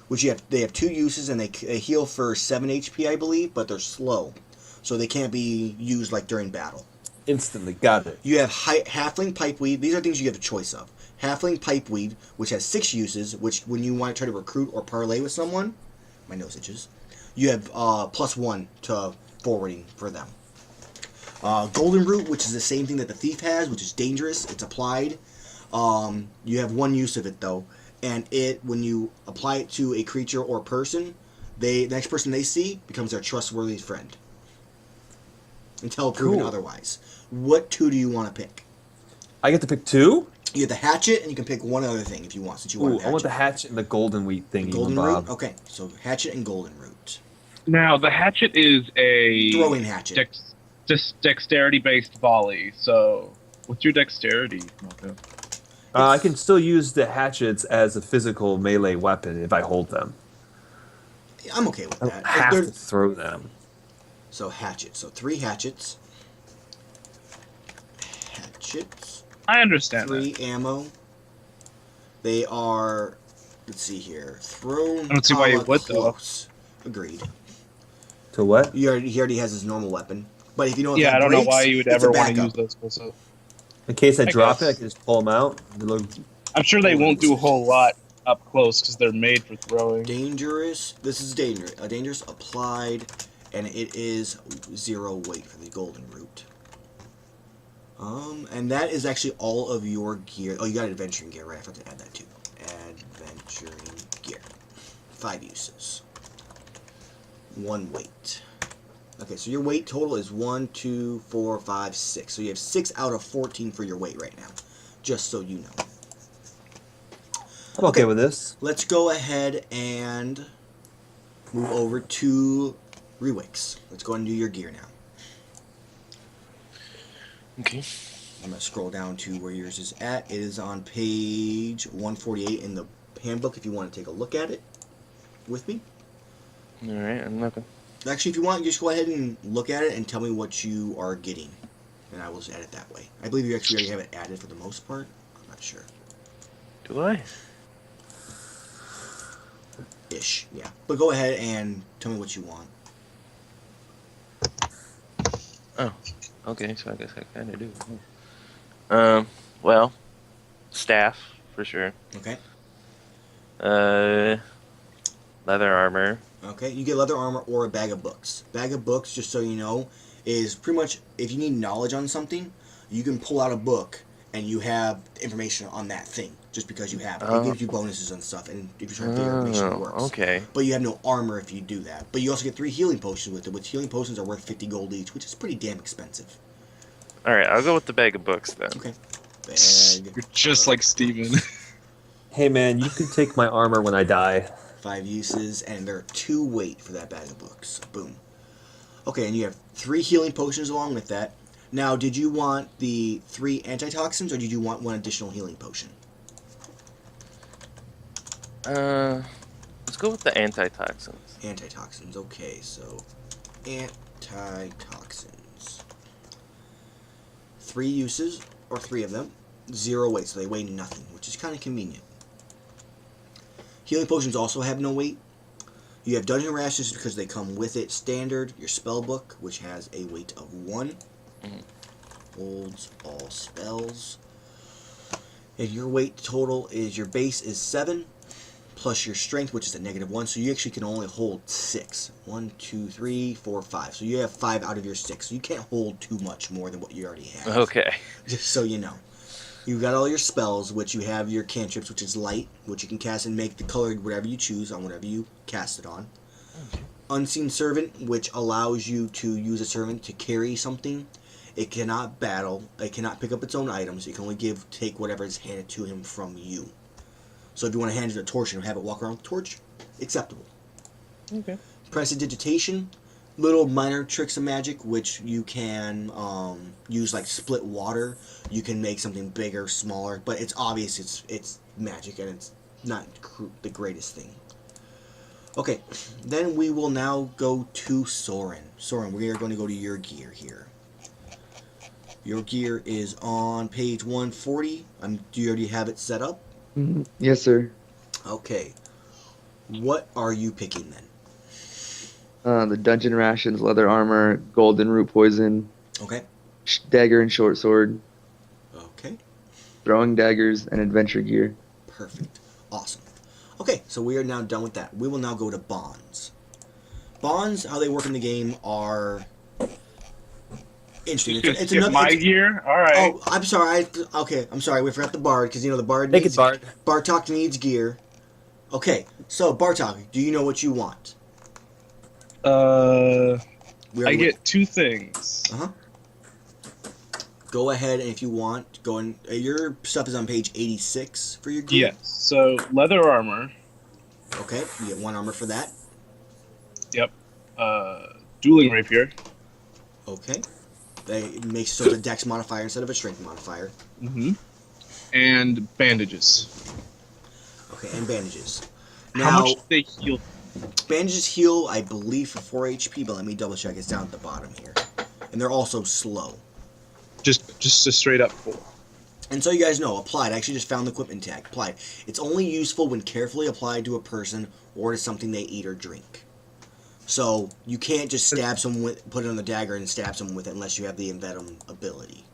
which they have 2 uses and they heal for 7 HP, I believe, but they're slow, so they can't be used like during battle.
Instantly got it.
You have halfling pipeweed. These are things you have a choice of. Halfling pipeweed, which has 6 uses, which when you want to try to recruit or parlay with someone, my nose itches. You have +1 to forwarding for them. Golden root, which is the same thing that the thief has, which is dangerous. It's applied. You have 1 use of it though, and when you apply it to a creature or person, the next person they see becomes their trustworthy friend until proven
Cool.
otherwise. What 2 do you want to pick?
I get to pick 2?
You have the hatchet, and you can pick one other thing if you want, since you
Ooh,
want
I want the
hatchet.
hatchet and the golden wheat thing.
Golden
Bob.
root? Okay, so hatchet and golden root.
Now, the hatchet is a
Throwing hatchet.
dexterity-based volley. So, what's your dexterity, Moko?
I can still use the hatchets as a physical melee weapon if I hold them.
I'm okay with
I
that.
don't have
They're-
to throw them.
So hatchet. So 3 hatchets. Hatchets.
I understand
3
that.
ammo. They are, let's see here, thrown,
I don't see why you
comma,
would, though.
close. Agreed.
To what?
He already has his normal weapon. But if you know if
Yeah,
that
I don't know
breaks,
why you would
it's a
ever want to
backup.
use those. Also.
In case I
I
drop
guess.
it, I can just pull them out. They look-
I'm sure they won't do a whole lot up close because they're made for throwing.
Dangerous. This is dangerous. Dangerous applied, and it is 0 weight for the golden root. And that is actually all of your gear. Oh, you got adventuring gear, right? I forgot to add that too. Adventuring gear. 5 uses. 1 weight. Okay, so your weight total is 1, 2, 4, 5, 6. So you have 6 out of 14 for your weight right now. Just so you know.
I'm okay with this.
Let's go ahead and move over to Rewix. Let's go ahead and do your gear now.
okay.
I'm going to scroll down to where yours is at. It is on page 148 in the handbook if you want to take a look at it with me.
All right, I'm looking.
Actually, if you want, just go ahead and look at it and tell me what you are getting. And I will just add it that way. I believe you actually already have it added for the most part. I'm not sure.
Do I?
Ish, yeah. But go ahead and tell me what you want.
Oh, okay. So I guess I kind of do. Well, staff for sure.
Okay?
Leather armor.
Okay, you get leather armor or a bag of books. Bag of books, just so you know, is pretty much if you need knowledge on something, you can pull out a book and you have information on that thing just because you have it. It gives you bonuses and stuff, and if you're trying to figure out information, it works.
Okay.
But you have no armor if you do that. But you also get 3 healing potions with it, which healing potions are worth 50 gold each, which is pretty damn expensive.
All right, I'll go with the bag of books then.
Okay. Bag.
You're just like Steven.
Hey man, you can take my armor when I die.
5 uses, and there are 2 weight for that bag of books. Boom. Okay, and you have 3 healing potions along with that. Now, did you want the 3 antitoxins, or did you want 1 additional healing potion?
Let's go with the antitoxins.
Antitoxins, okay, so antitoxins. 3 uses, or 3 of them, 0 weight, so they weigh nothing, which is kind of convenient. Healing potions also have no weight, You have dungeon rations because they come with it. Standard, your spell book, which has a weight of 1. Holds all spells. And your weight total is your base is 7 plus your strength, which is a -1. So you actually can only hold 6. 1, 2, 3, 4, 5. So you have 5 out of your 6. So you can't hold too much more than what you already have.
Okay.
Just so you know. You've got all your spells, which you have your cantrips, which is light, which you can cast and make the color whatever you choose on whatever you cast it on. Unseen Servant, which allows you to use a servant to carry something. It cannot battle. It cannot pick up its own items. It can only take whatever is handed to him from you. So if you want to hand it a torch and have it walk around with a torch, acceptable.
Okay.
Prestidigitation, little minor tricks of magic, which you can use like split water. You can make something bigger, smaller, but it's obvious it's magic and it's not the greatest thing. Okay, then we will now go to Soren. Soren, we are going to go to your gear here. Your gear is on page 140. Do you already have it set up?
Yes, sir.
Okay. What are you picking then?
The dungeon rations, leather armor, golden root poison,
Okay.
dagger and short sword,
Okay.
throwing daggers, and adventure gear.
Perfect. Awesome. Okay, so we are now done with that. We will now go to bonds. Bonds, how they work in the game are interesting.
It's my gear. All right.
Oh, I'm sorry. I'm sorry. We forgot the bard because the bard
Make
needs
it Bard.
Bartok needs gear. Okay, so Bartok, do you know what you want?
I get 2 things.
Go ahead, and if you want, go in. Your stuff is on page 86 for your gear.
Yes. So leather armor.
Okay, you get 1 armor for that.
Yep. Dueling rapier.
Okay. It makes so the dex modifier instead of a strength modifier.
Mm-hmm. And bandages.
Okay, and bandages.
How
Now,
much do they heal?
bandages heal, I believe, for 4 HP, but let me double check. It's down at the bottom here. And they're also slow.
Just a straight up 4.
And so you guys know, applied. I actually just found the equipment tag. Applied. It's only useful when carefully applied to a person or to something they eat or drink. So you can't just stab someone with, put it on the dagger and stab someone with it unless you have the envenom ability.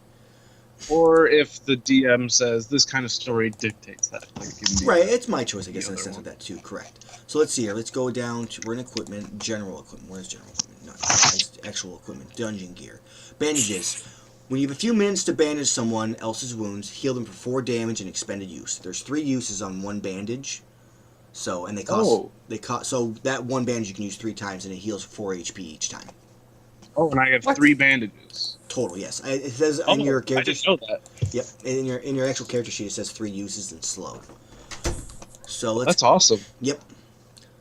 Or if the DM says this kind of story dictates that. Like it can be
Right, it's my choice, I guess, in a
other
sense
one.
of that too. Correct. So let's see here. Let's go down to, we're in equipment, general equipment. Where's general equipment? Not actual equipment. Dungeon gear. Bandages. When you have a few minutes to bandage someone else's wounds, heal them for 4 damage and expended use. There's 3 uses on 1 bandage. So, and they cost, so that 1 bandage you can use 3 times and it heals 4 HP each time.
Oh, and I have 3 bandages.
Total, yes. It says in your character.
I didn't know that.
Yep, in your actual character sheet it says 3 uses and slow. So let's.
That's awesome.
Yep.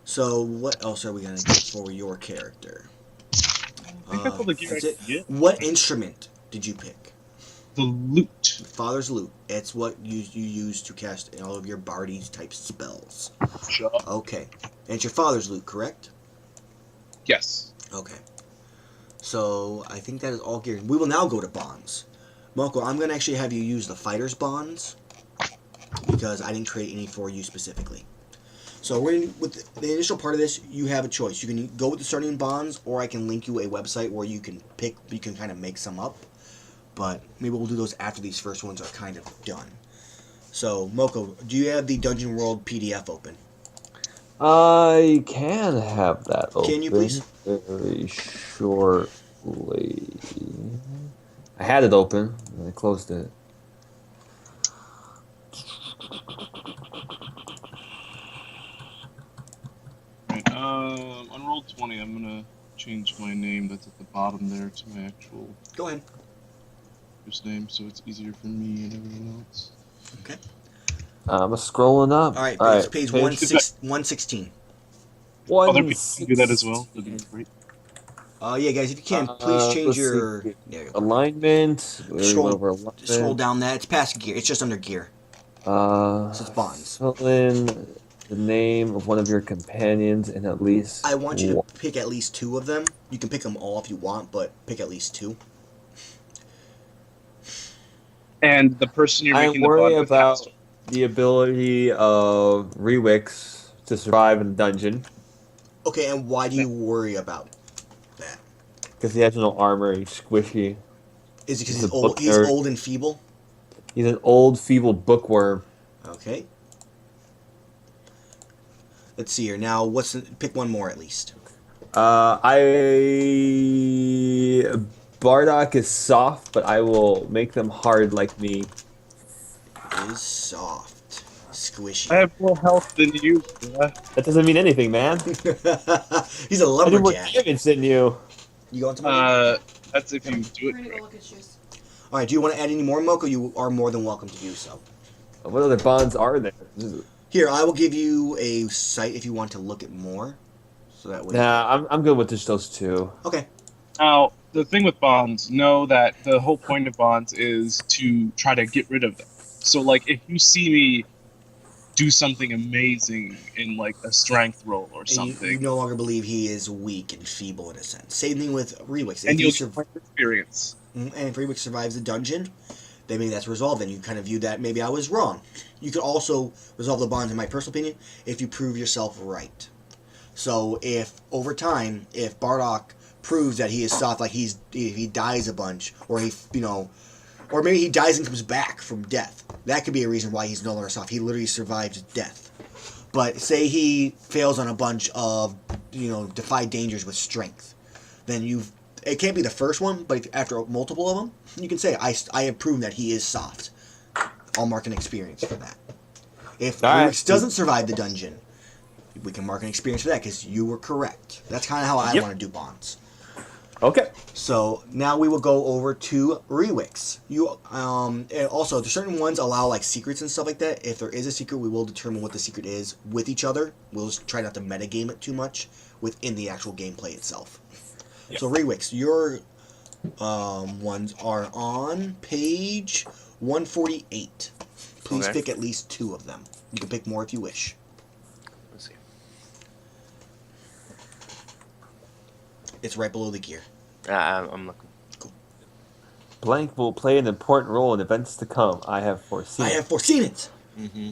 So what else are we gonna get for your character?
I think that's all the gear I
that's
can get.
What instrument did you pick?
The loot.
Father's Loot. It's what you use to cast all of your Bardies type spells.
Sure.
Okay. And it's your father's loot, correct?
Yes.
Okay. So I think that is all gear. We will now go to bonds. Moko, I'm going to actually have you use the fighter's bonds because I didn't create any for you specifically. So we're with the initial part of this, you have a choice. You can go with the starting bonds, or I can link you a website where you can kind of make some up. But maybe we'll do those after these first ones are kind of done. So, Moko, do you have the Dungeon World PDF open?
I can have that open.
Can you please?
Very shortly. I had it open, and I closed it.
Right, on roll 20, I'm gonna change my name that's at the bottom there to my actual
Go ahead.
first name, so it's easier for me and everyone else.
Okay.
I'm scrolling up.
All right, page 116.
Other people can do that as well. That'd be great.
Yeah, guys, if you can, please change
let's
your
see.
there you go.
Alignment. We already went over alignment.
Scroll down that. It's past gear. It's just under gear. So it's bonds.
Fill in the name of one of your companions and at least.
I want you to pick at least 2 of them. You can pick them all if you want, but pick at least 2.
And the person you're
I
making the
worry
bond with
about
has to-
the ability of Rewix to survive in the dungeon.
Okay, and why do you worry about that?
Because he has no armor. He's squishy.
Is it because
He's
he's
a
old?
book
He's
nerd.
old and feeble.
He's an old, feeble bookworm.
Okay. Let's see here. Now, pick one more at least.
Bardock is soft, but I will make them hard like me.
Is soft, squishy.
I have more health than you. Bruh.
That doesn't mean anything, man.
He's a
I do more
lumberjack.
damage than you.
You going to my
That's if you do it correctly.
All right. Do you want to add any more, Moko? You are more than welcome to do so.
What other bonds are there?
Here, I will give you a site if you want to look at more. So that way.
Nah, I'm good with just those two.
Okay.
Now, the thing with bonds, know that the whole point of bonds is to try to get rid of them. So, like, if you see me do something amazing in, like, a strength roll or
And you
something,
no longer believe he is weak and feeble in a sense. Same thing with Rewix.
and
If
you'll
he
get more experience.
and if Rewix survives the dungeon, then maybe that's resolved. Then you kind of view that maybe I was wrong. You could also resolve the bonds, in my personal opinion, if you prove yourself right. So if over time, if Bardock proves that he is soft, like if he dies a bunch, or or maybe he dies and comes back from death, that could be a reason why he's no longer soft. He literally survived death. But say he fails on a bunch of defy dangers with strength, then it can't be the first one, but after multiple of them, you can say I have proven that he is soft. I'll mark an experience for that. If Rewix doesn't survive the dungeon, we can mark an experience for that because you were correct. That's kind of how I want to do bonds.
Okay.
So now we will go over to Rewix. And also there's certain ones allow like secrets and stuff like that. If there is a secret, we will determine what the secret is with each other. We'll just try not to metagame it too much within the actual gameplay itself. Yep. So Rewix, your ones are on page 148. Please pick at least 2 of them. You can pick more if you wish.
Let's see.
It's right below the gear.
I'm looking.
Cool.
Blank will play an important role in events to come. I have foreseen it.
Mm-hmm.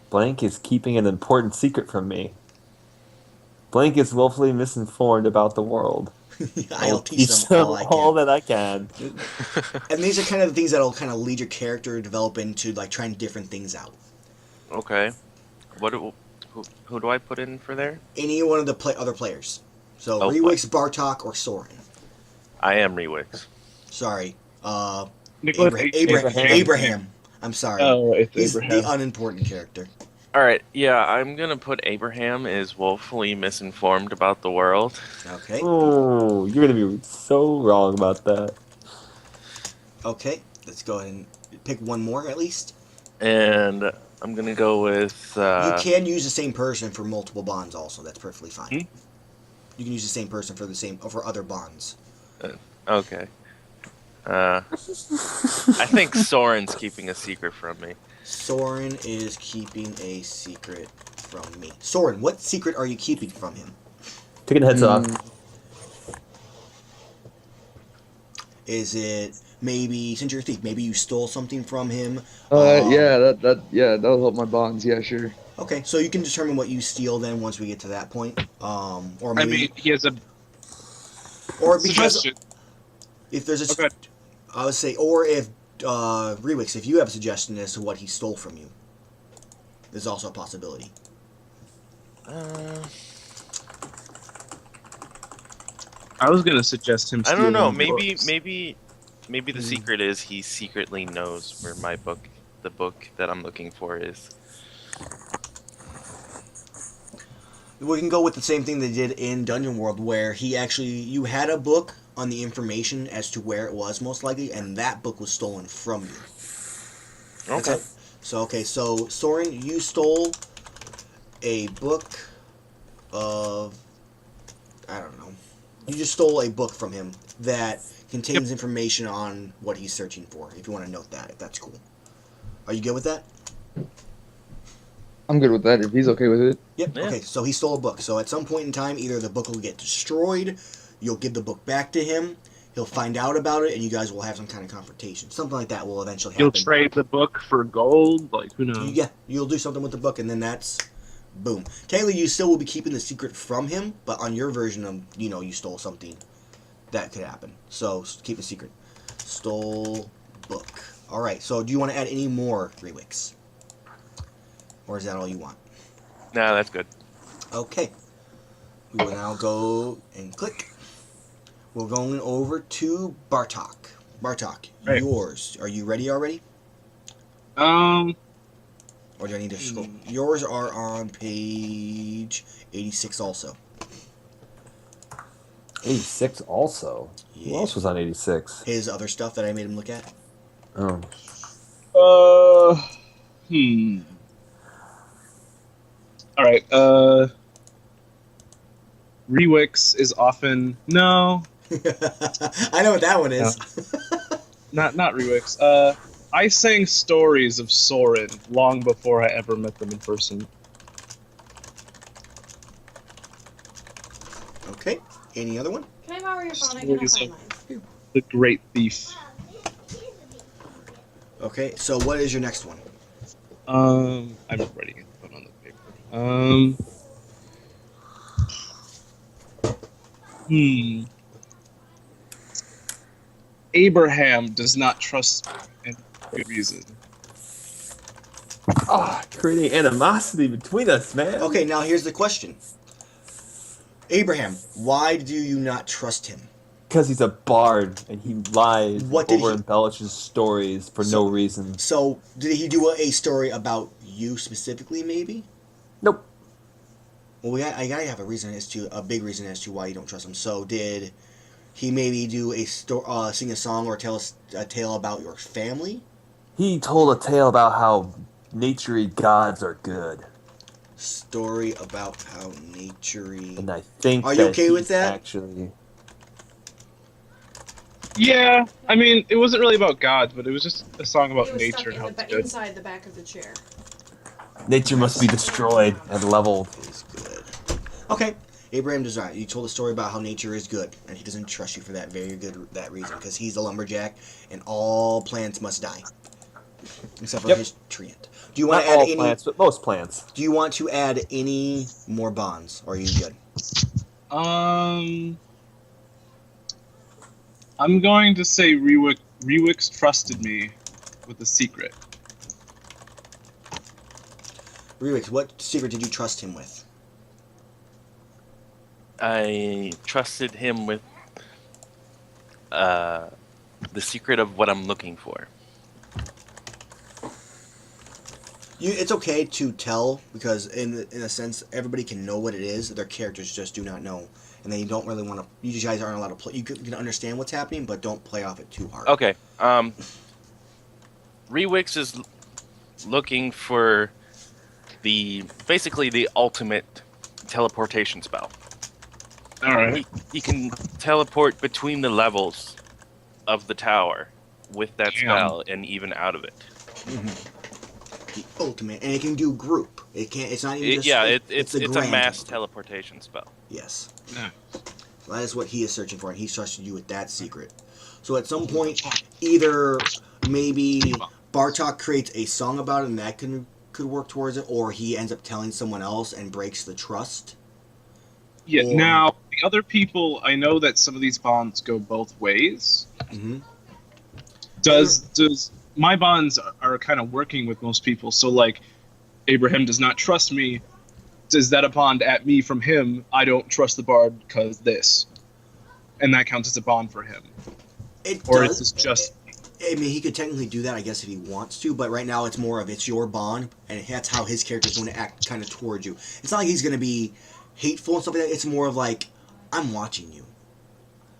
Blank is keeping an important secret from me. Blank is willfully misinformed about the world.
I'll teach them
all that I can.
And these are kind of the things that'll kind of lead your character to develop into like trying different things out.
Okay. Who do I put in for there?
Any one of the other players. So
Rewix,
Bartok, or Soren.
I am Rewix.
Sorry.
Abraham.
Abraham. I'm sorry.
Oh, it's
He's
Abraham.
the unimportant character.
All right. Yeah, I'm gonna put Abraham is woefully misinformed about the world.
Okay.
Oh, you're gonna be so wrong about that.
Okay. Let's go ahead and pick one more at least.
And I'm gonna go with.
You can use the same person for multiple bonds. Also, that's perfectly fine.
Hmm?
You can use the same person for other bonds.
Okay. I think Soren's keeping a secret from me.
Soren is keeping a secret from me. Soren, what secret are you keeping from him?
Taking heads off.
Is it maybe, since you're a thief, maybe you stole something from him?
That'll help my bonds. Yeah, sure.
Okay, so you can determine what you steal then once we get to that point. Or maybe
he has a
or because
suggestion.
if there's a,
Okay.
I would say, or if Rewix, if you have a suggestion as to what he stole from you, there's also a possibility.
I was gonna suggest him.
I don't know.
stealing
Maybe
books.
the secret is he secretly knows where the book that I'm looking for is.
We can go with the same thing they did in Dungeon World, where you had a book on the information as to where it was most likely, and that book was stolen from you.
Okay.
So Soren, you stole a book of, I don't know. You just stole a book from him that contains information on what he's searching for. If you want to note that, if that's cool. Are you good with that?
I'm good with that if he's okay with it.
Yep.
Yeah.
Okay, so he stole a book. So at some point in time, either the book will get destroyed, you'll give the book back to him, he'll find out about it, and you guys will have some kind of confrontation. Something like that will eventually happen.
You'll trade the book for gold. Like who knows?
Yeah, you'll do something with the book, and then that's Boom. Technically, you still will be keeping the secret from him, but on your version of, you stole something, that could happen. So keep the secret. Stole book. All right. So do you want to add any more Rewicks? Or is that all you want?
No, that's good.
Okay. We will now go and click. We're going over to Bartok. Bartok,
Right.
yours. Are you ready already? Or do I need to scroll? Yours are on page 86 also.
86 also.
Yeah.
Who else was on 86?
His other stuff that I made him look at.
Oh.
All right. Rewix is often no,
I know what that one is.
not Rewix. I sang stories of Soren long before I ever met them in person.
Okay. Any other one?
Can I borrow your phone? I cannot
Stories
find
of-
mine.
The Great Thief.
Okay. So what is your next one?
I'm writing it down on the paper. Abraham does not trust me, and for good reason.
Ah, creating animosity between us, man.
Okay. Now here's the question. Abraham, why do you not trust him?
Because he's a bard and he lies,
What did he-
over embellishes stories for no reason.
So did he do a story about you specifically? Maybe.
Nope.
Well, I gotta have a big reason as to why you don't trust him. So did he maybe do sing a song or tell a tale about your family?
He told a tale about how naturey gods are good.
Story about how naturey.
And I think
Are you
that
okay with
he's
that?
Actually,
Yeah, I mean, it wasn't really about gods, but it was just a song about
It was
nature
stuck
and
in
how
the
it's good.
inside the back of the chair.
nature must be destroyed and leveled.
Is good. Okay. Abraham does not. You told a story about how nature is good, and he doesn't trust you for that reason, because he's a lumberjack, and all plants must die, except for
Yep.
his treant. Do you want
Not
to add
all
any?
plants, but most plants.
Do you want to add any more bonds, or are you good?
I'm going to say Rewix trusted me with a secret.
Rewix, what secret did you trust him with?
I trusted him with the secret of what I'm looking for.
It's okay to tell, because in a sense, everybody can know what it is. Their characters just do not know, and they don't really want to. You guys aren't allowed to play. You can understand what's happening, but don't play off it too hard.
Okay. Rewix is looking for basically the ultimate teleportation spell.
All right.
He can teleport between the levels of the tower with that
Damn.
spell and even out of it.
The ultimate, and it can do group. It can't. It's not even just.
It's
the
a
grand
mass
teleport.
teleportation spell.
Yes.
Yeah.
So that is what he is searching for, and he's trusted you with that secret. So at some point, either maybe Bartok creates a song about it, and that could work towards it, or he ends up telling someone else and breaks the trust.
Yeah.
Or-
Now, the other people, I know that some of these bonds go both ways.
Mm-hmm.
Does my bonds are kind of working with most people? So like, Abraham does not trust me. Does that a bond at me from him? I don't trust the bard because this, and that counts as a bond for him.
It
Or
does.
is this just
I mean, he could technically do that, I guess, if he wants to, but right now it's more of it's your bond, and that's how his character's going to act kind of towards you. It's not like he's going to be hateful and stuff like that. It's more of like, I'm watching you.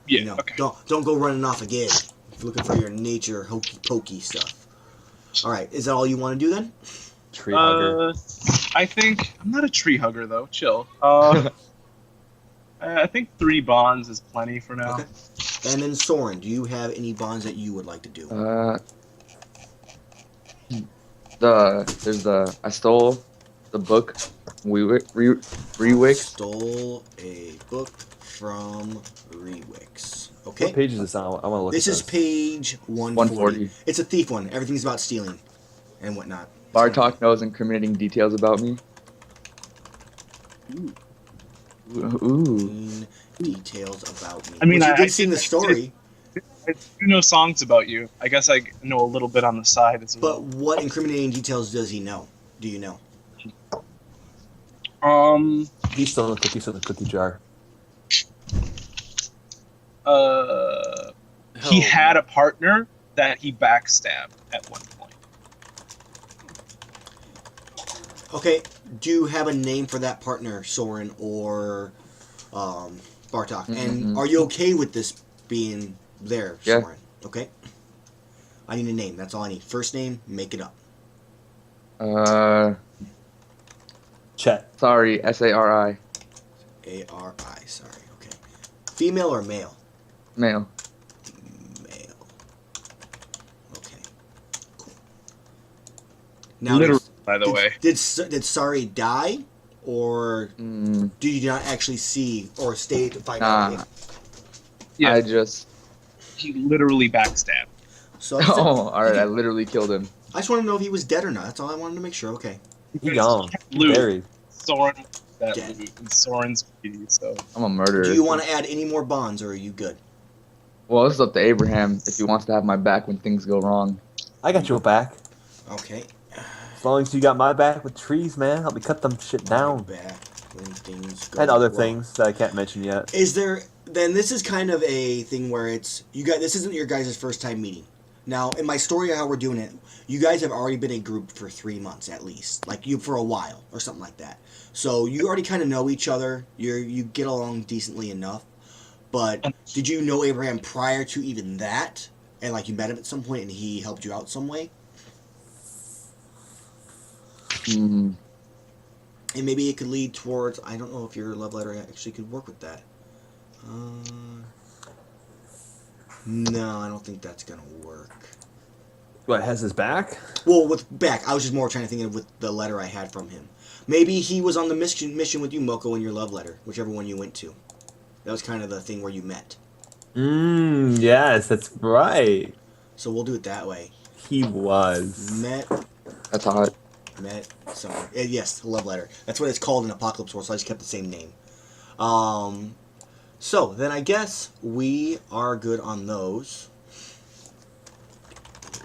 yeah?
You know,
Okay.
don't go running off again. If you're looking for your nature hokey pokey stuff. All right, is that all you want to do then?
Tree hugger.
I think I'm not a tree hugger though. Chill. I think 3 bonds is plenty for now.
Okay. And then Soren, do you have any bonds that you would like to do?
I stole the book. Rewix.
Stole a book from Rewix. Okay.
What page is this on? I want to look
This
at
is page 140.
140.
It's a thief one. Everything's about stealing and whatnot.
Bartok knows incriminating details about me. Ooh.
Details about me.
I mean,
Which you
I
did sing the
did-
story,
I do know songs about you. I guess I know a little bit on the side as
but
well.
what incriminating details does he know? Do you know?
He's still in the cookie jar.
He
Oh,
had
no.
a partner that he backstabbed at one point.
Okay, do you have a name for that partner, Soren or Bartok? And
Mhm.
are you okay with this being there,
Yeah.
Soren? Okay. I need a name. That's all I need. First name, make it up.
Chet.
Sorry, Sari.
A-R-I, sorry. Okay. Female or male?
Male.
Male. Okay. Cool. Now,
Literally, by the way.
did Sari die? Or
Mm,
did you not actually see or stay to find
nah.
out?
Yeah,
I just.
he literally backstabbed.
So
Oh, all right. I literally killed him.
I just wanted to know if he was dead or not. That's all I wanted to make sure. Okay.
He gone. He
Loot.
buried.
Soren that
Dead.
loot, and Soren's greedy, so
I'm a murderer.
Do you want to add any more bonds, or are you good?
Well, this is up to Abraham if he wants to have my back when things go wrong.
I got your back.
Okay.
As long as you got my back with trees, man, help me cut them shit down.
Back when things go
And other
wrong.
things that I can't mention yet.
Is there? Then this is kind of a thing where it's you guys. This isn't your guys' first time meeting. Now, in my story, how we're doing it, you guys have already been a group for 3 months at least, like you for a while or something like that. So you already kind of know each other. You get along decently enough. But did you know Abraham prior to even that? And like you met him at some point, and he helped you out some way.
Hmm.
And maybe it could lead towards. I don't know if your love letter actually could work with that. No, I don't think that's gonna work.
What, has his back?
Well, with back, I was just more trying to think of with the letter I had from him. Maybe he was on the mission with you, Moko, in your love letter, whichever one you went to. That was kind of the thing where you met.
Yes, that's right.
So we'll do it that way.
He was.
Met
That's hot.
someone. Yes, love letter. That's what it's called in Apocalypse War, so I just kept the same name. So then I guess we are good on those.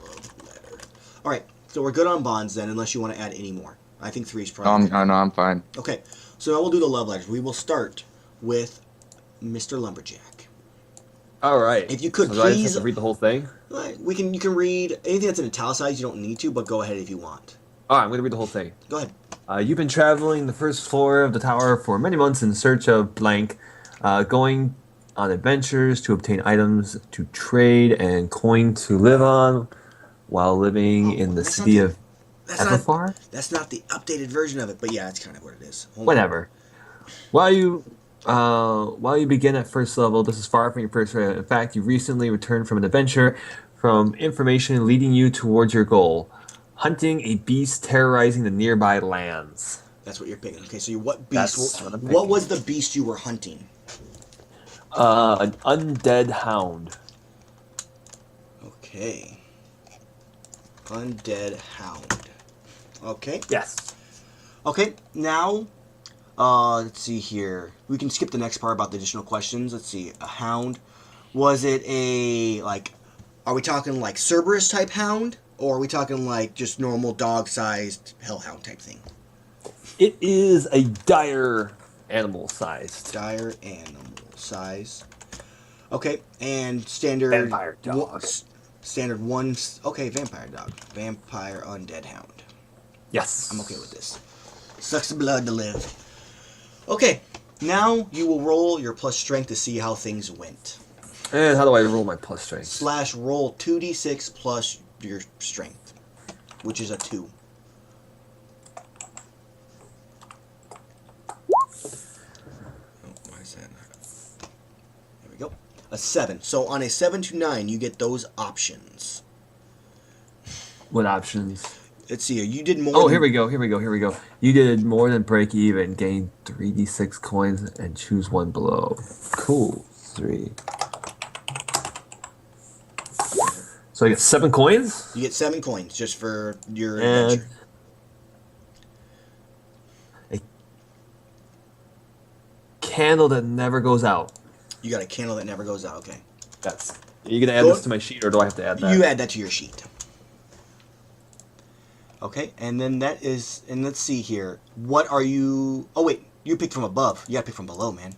Love letter. All right, so we're good on bonds then, unless you want to add any more. I think 3 is probably.
No, I'm fine.
Okay, so now we'll do the love letters. We will start with Mr. Lumberjack.
All right.
If you could
So do I just have
please,
to read the whole thing?
you can read anything that's in italicized. You don't need to, but go ahead if you want.
All right, I'm going to read the whole thing.
Go ahead.
You've been traveling the first floor of the tower for many months in search of blank, going on adventures to obtain items to trade and coin to live on while living in the
that's
city
not
of
That's not,
Everfar?
that's not the updated version of it, but yeah, that's kind of what it is. Hold on.
Whatever. While you begin at first level, this is far from your first raid. In fact, you recently returned from an adventure from information leading you towards your goal. Hunting a beast terrorizing the nearby lands.
That's what you're picking. Okay, so what
That's
beast?
what I'm
What
picking.
was the beast you were hunting?
An undead hound.
Okay. Undead hound. Okay.
Yes.
Okay, now, let's see here. We can skip the next part about the additional questions. Let's see. A hound. Was it are we talking like Cerberus type hound? Or are we talking like just normal dog-sized hellhound type thing?
It is a dire animal sized.
Dire animal size. Okay, and standard...
Vampire dog.
Standard one... Okay, vampire dog. Vampire undead hound.
Yes.
I'm okay with this. Sucks the blood to live. Okay, now you will roll your plus strength to see how things went.
And how do I roll my plus strength?
/ roll 2d6 plus your strength, which is a 2. Why is that not? There we go. A 7. So on a 7 to 9, you get those options.
What options?
Let's see here. You did more.
Oh,
than,
here we go. You did more than break even. Gain 3d6 coins and choose one below. Cool. 3. So I get 7 coins?
You get 7 coins just for your
And
adventure.
candle that never goes out.
You got a candle that never goes out. Okay.
That's. Are you gonna add
Go-
this to my sheet, or do I have to add that?
You add that to your sheet. Okay, and then that is, and let's see here. What are you? Oh wait, you picked from above. You gotta pick from below, man.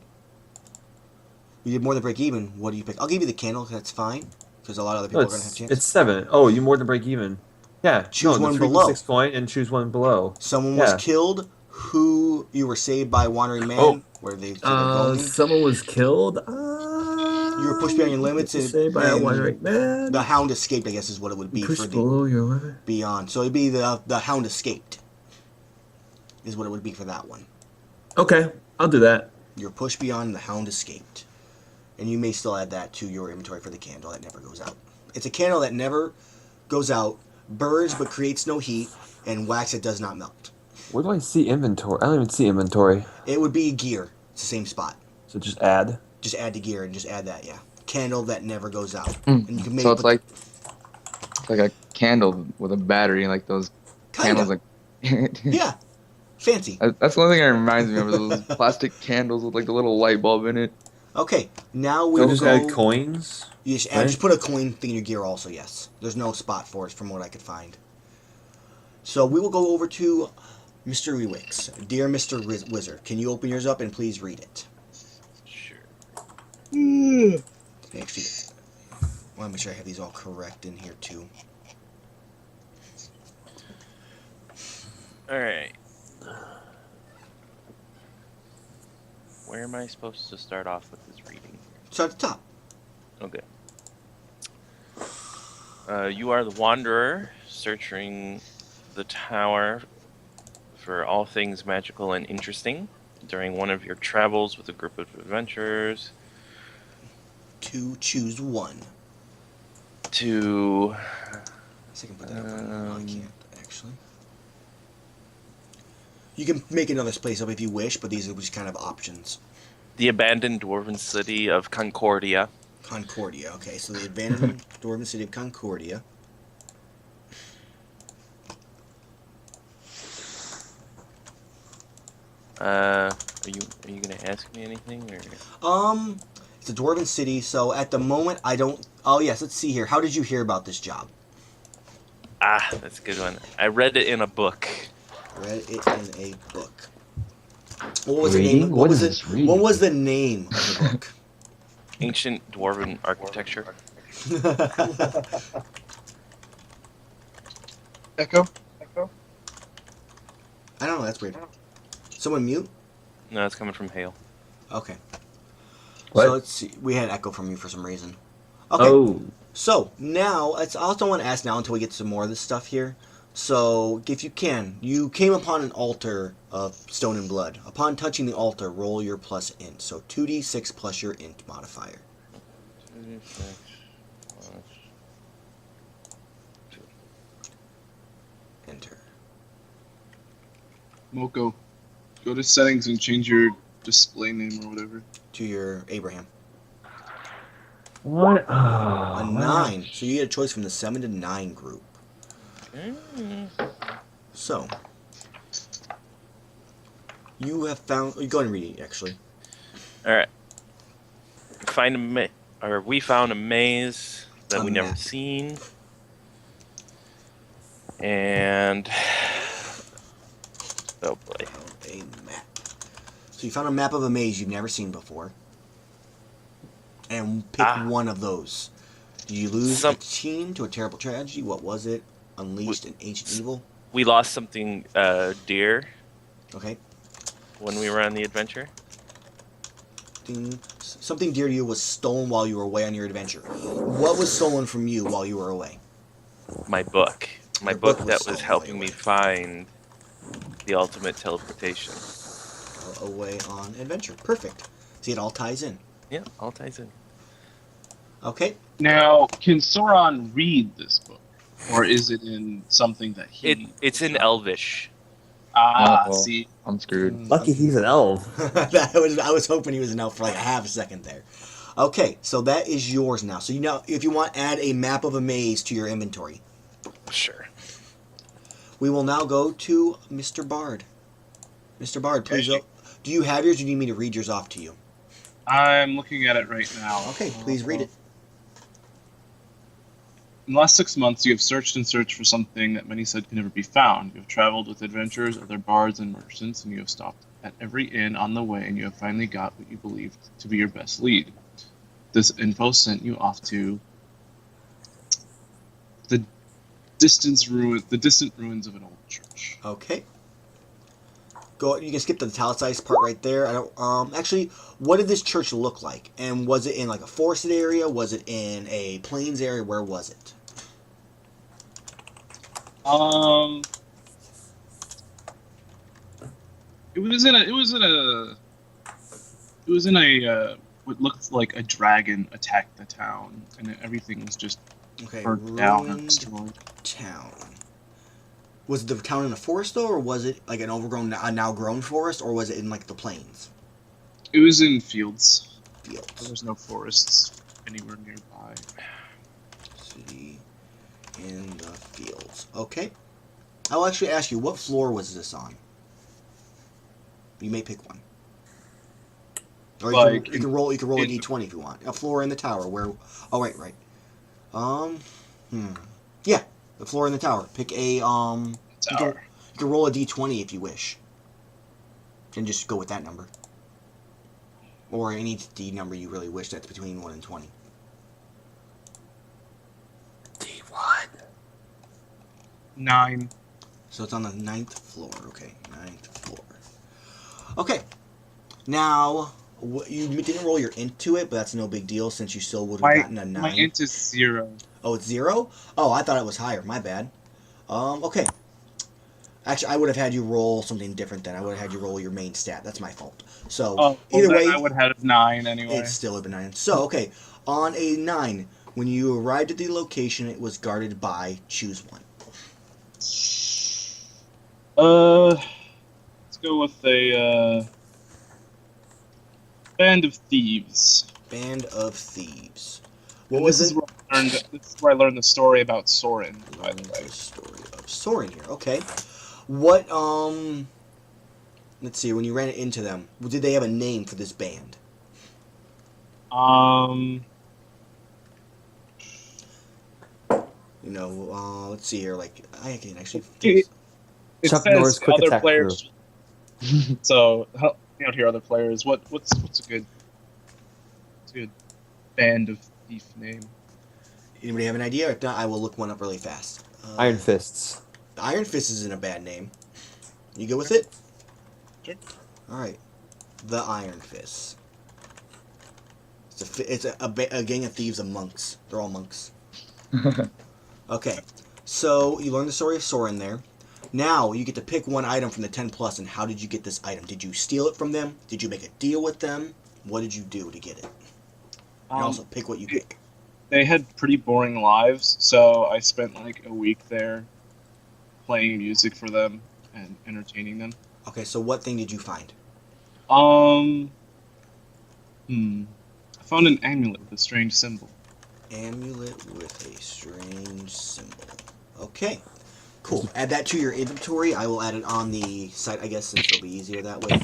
You did more than break even. What do you pick? I'll give you the candle. That's fine, because a lot of other people
No,
are gonna have a chance.
it's 7. Oh, you more than break even. Yeah.
Choose
no,
one
the
below.
3d6 coin and choose one below.
Someone was
Yeah.
killed. Who you were saved by a wandering man?
Oh.
Where they they're going?
Someone was killed.
You were pushed beyond your limits,
Saved by a wandering man.
the hound escaped. I guess is what it would be
Pushed
for the
below your limit.
beyond. So it'd be the hound escaped. Is what it would be for that one.
Okay, I'll do that.
You're pushed beyond, the hound escaped. And you may still add that to your inventory for the candle that never goes out. It's a candle that never goes out, burns but creates no heat, and wax that does not melt.
Where do I see inventory? I don't even see inventory.
It would be gear. It's the same spot.
So just add.
Just add to gear and just add that, yeah. Candle that never goes out.
Mm.
And you can make
So it's like a candle with a battery, like those candles. Like
Yeah. Fancy.
That's the only thing it reminds me of. Those plastic candles with like the little light bulb in it.
Okay, now we
We'll
will
just
go.
add coins.
You just,
right?
just put a coin thing in your gear also, yes. There's no spot for it from what I could find. So we will go over to Mr. Rewix. Dear Mr. Wizard, can you open yours up and please read it?
Sure.
Actually, I want to make sure I have these all correct in here too.
All right. Where am I supposed to start off with this reading?
So at the top.
Okay. You are the wanderer, searching the tower for all things magical and interesting during one of your travels with a group of adventurers.
To choose one.
To
So I can put that up. No, I can't actually. You can make another place up if you wish, but these are just kind of options.
the abandoned dwarven city of Concordia.
Concordia. Okay, so the abandoned dwarven city of Concordia.
Are you gonna ask me anything or?
It's a dwarven city, so at the moment I don't. Oh yes, let's see here. How did you hear about this job?
Ah, that's a good one. I read it in a book.
Read it in a book. What was the
Reading?
name?
What
was
is
it?
this reading?
What was the name of the book?
Ancient dwarven architecture.
Echo?
I don't know. That's weird. Someone mute.
No, it's coming from Hale.
Okay.
What?
So let's see. We had echo from you for some reason. Okay.
Oh.
So now, I also want to ask now until we get to some more of this stuff here. So, if you can, you came upon an altar of stone and blood. Upon touching the altar, roll your plus int. So 2d6 plus your int modifier. Enter.
Moko, go to settings and change your display name or whatever.
To your Abraham.
What?
A 9. So you get a choice from the 7 to 9 group. So, you have found. You go ahead and read it, actually.
All right. We found a maze that
A
we never
map.
seen, and oh boy,
A map. So you found a map of a maze you've never seen before. And pick one of those. Do you lose a team to a terrible tragedy? What was it? Unleashed an ancient evil?
we lost something dear
Okay.
when we were on the adventure.
Something dear to you was stolen while you were away on your adventure. What was stolen from you while you were away?
My book. My
Your
book
book was
that
stolen
was
while
helping
you
me
were
find the ultimate teleportation.
Away on adventure. Perfect. See, it all ties in.
Yeah, all ties in.
Okay.
Now, can Sauron read this book? Or is it in something that he...
It's in Elvish.
Oh.
See.
I'm screwed.
Lucky he's an elf.
I was hoping he was an elf for like a half a second there. Okay, so that is yours now. So you know, if you want, add a map of a maze to your inventory.
Sure.
We will now go to Mr. Bard. Mr. Bard, please Do you have yours, or do you need me to read yours off to you?
I'm looking at it right now.
Okay, please read it.
In the last 6 months, you have searched and searched for something that many said could never be found. You have traveled with adventurers, other bards, and merchants, and you have stopped at every inn on the way, and you have finally got what you believed to be your best lead. This info sent you off to the distant ruins of an old church.
Okay. Go. You can skip the italicized part right there. I don't. Actually, what did this church look like? And was it in like a forested area? Was it in a plains area? Where was it?
It was in a what looked like a dragon attacked the town, and everything was just
Okay.
burnt down and
Ruined
destroyed.
town. Was the town in a forest though, or was it like an overgrown, now grown forest, or was it in like the plains?
It was in fields. There
Fields.
was no forests anywhere nearby.
City in the fields. Okay. I'll actually ask you, what floor was this on? You may pick one. Or you can roll a d20 if you want. A floor in the tower where oh right. Yeah, the floor in the tower. Pick a
Tower.
You can roll a d20 if you wish. And just go with that number. Or any D number you really wish that's between 1 and 20.
D1.
9.
So it's on the 9th floor. Okay, 9th floor. Okay. Now, you didn't roll your int to it, but that's no big deal since you still would have gotten a 9.
My int is 0.
Oh, it's 0? Oh, I thought it was higher. My bad. Okay. Actually, I would have had you roll something different then. I would have had you roll your main stat. That's my fault. So, either way,
I would have had 9 anyway.
it's still a 9. So, okay. On a 9, when you arrived at the location, it was guarded by choose one.
Let's go with a band of thieves.
Band of thieves. What was it?
This is where I learned the story about Soren, by the way.
The story of Soren here. Okay. What, let's see, when you ran into them, did they have a name for this band? You know, let's see here, like, I can actually...
It
Chuck
says
Norris quick
other
attack
players. So help me out here, other players. What's a good band of thief name?
Anybody have an idea? If not, I will look one up really fast.
Iron Fists.
Iron Fist isn't a bad name. You go with it?
Sure.
Alright. The Iron Fist. It's a gang of thieves and monks. They're all monks. Okay. So, you learned the story of Soren there. Now, you get to pick one item from the 10 plus, and how did you get this item? Did you steal it from them? Did you make a deal with them? What did you do to get it? And also, pick what you pick.
They had pretty boring lives, so I spent like a week there playing music for them and entertaining them.
Okay, so what thing did you find?
I found an amulet with a strange symbol.
Amulet with a strange symbol. Okay. Cool. Add that to your inventory. I will add it on the site, I guess, since it'll be easier that way.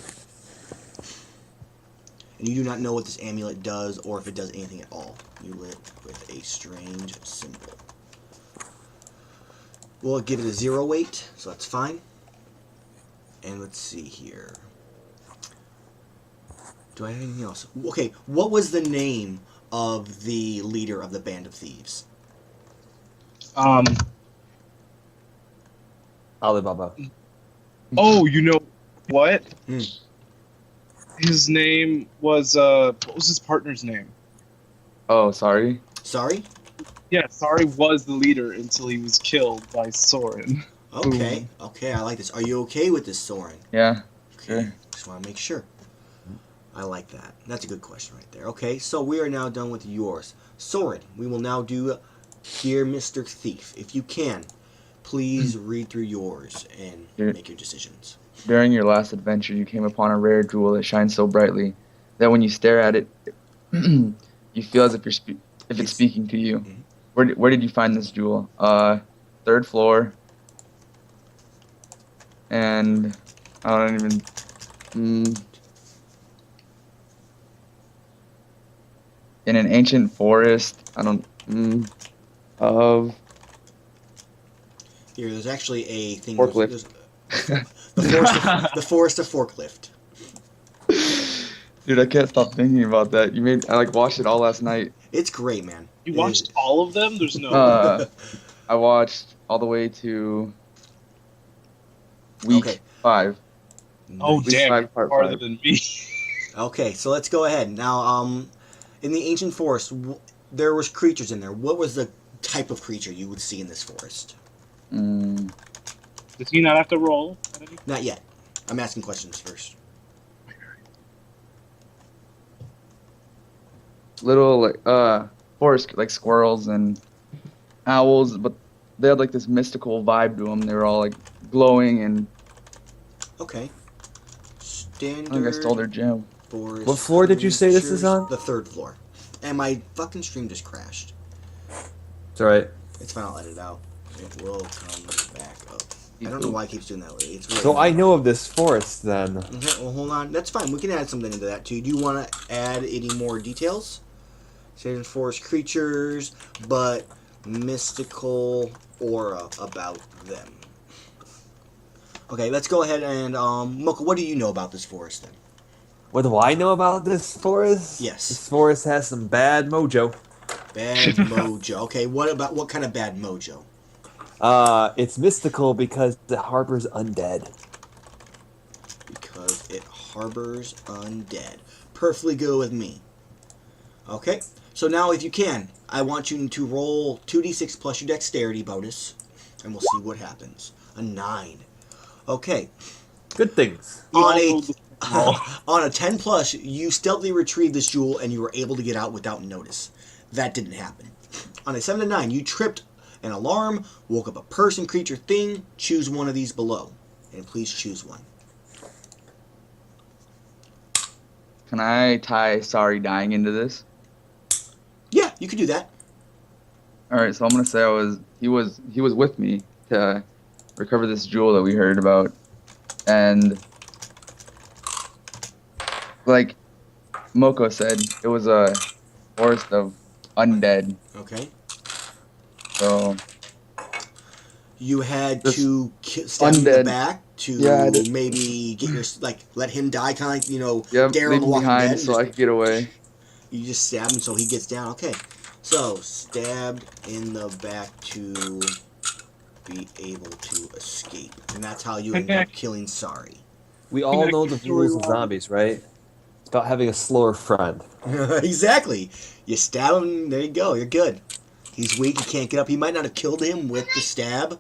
And you do not know what this amulet does or if it does anything at all. Amulet with a strange symbol. We'll give it a 0 weight, so that's fine. And let's see here. Do I have anything else? Okay, what was the name of the leader of the band of thieves?
Alibaba.
Oh, you know what?
Hmm.
His name was what was his partner's name?
Oh, sorry.
Sorry?
Yeah, Sari was the leader until he was killed by Soren.
Okay, okay, I like this. Are you okay with this, Soren?
Yeah.
Okay,
Sure.
just want to make sure. I like that. That's a good question right there. Okay, so we are now done with yours. Soren, we will now do Dear Mr. Thief. If you can, please read through yours and
Here.
make your decisions.
During your last adventure, you came upon a rare jewel that shines so brightly that when you stare at it, you feel as if it's speaking to you.
Mhm.
Where did you find this jewel? 3rd floor. And I don't even. in an ancient forest. I don't. Of
Here, there's actually a thing.
Forklift.
There's the forest of forklift.
Dude, I can't stop thinking about that. I like watched it all last night.
It's great, man.
You
It
watched
is-
all of them? There's no.
I watched all the way to week
Okay.
5.
Oh
Nice.
damn!
five,
You're
part
farther
5.
than me.
Okay, so let's go ahead now. In the ancient forest, there was creatures in there. What was the type of creature you would see in this forest?
Mm,
Does he not have to roll? At any-
Not yet. I'm asking questions first.
little forest like squirrels and owls, but they had like this mystical vibe to them. They were all like glowing, and
Okay.
I
Standard.
think I stole their gem.
Forest
What floor did you say this is
creatures.
on?
The 3rd floor. And my fucking stream just crashed.
It's alright.
It's fine. I'll edit it out. It will come back up. I don't know why it keeps doing that lately. It's really
So I
annoying.
know of this forest then.
Okay, well, hold on. That's fine. We can add something into that too. Do you want to add any more details? Sand forest creatures, but mystical aura about them. Okay, let's go ahead and Mocha, what do you know about this forest then?
What do I know about this forest?
Yes.
This forest has some bad mojo.
Bad mojo. Okay, what kind of bad mojo?
It's mystical because it harbors undead.
Because it harbors undead. Perfectly good with me. Okay, so now if you can, I want you to roll 2d6 plus your dexterity bonus, and we'll see what happens. A 9. Okay.
Good things.
On
Oh,
a on a 10 plus, you stealthily retrieved this jewel and you were able to get out without notice. That didn't happen. On a 7 to 9, you tripped an alarm, woke up a person, creature, thing. Choose one of these below, and please choose one.
Can I tie sorry dying into this?
Yeah, you could do that.
All right, so I'm gonna say he was with me to recover this jewel that we heard about, and like Moko said, it was a forest of undead.
Okay.
So
You had
This
to stab him in the
undead.
back to
Yeah, I did.
maybe get your let him die, kind of
yep,
Daryl
leave
the
him
Walking
behind
Dead.
so I could get away.
You just stab him so he gets down. Okay. So, stabbed in the back to be able to escape. And that's how you end up killing Sorry.
We all know the rules of zombies, right? It's about having a slower friend.
Exactly. You stab him, there you go, you're good. He's weak, he can't get up. He might not have killed him with the stab,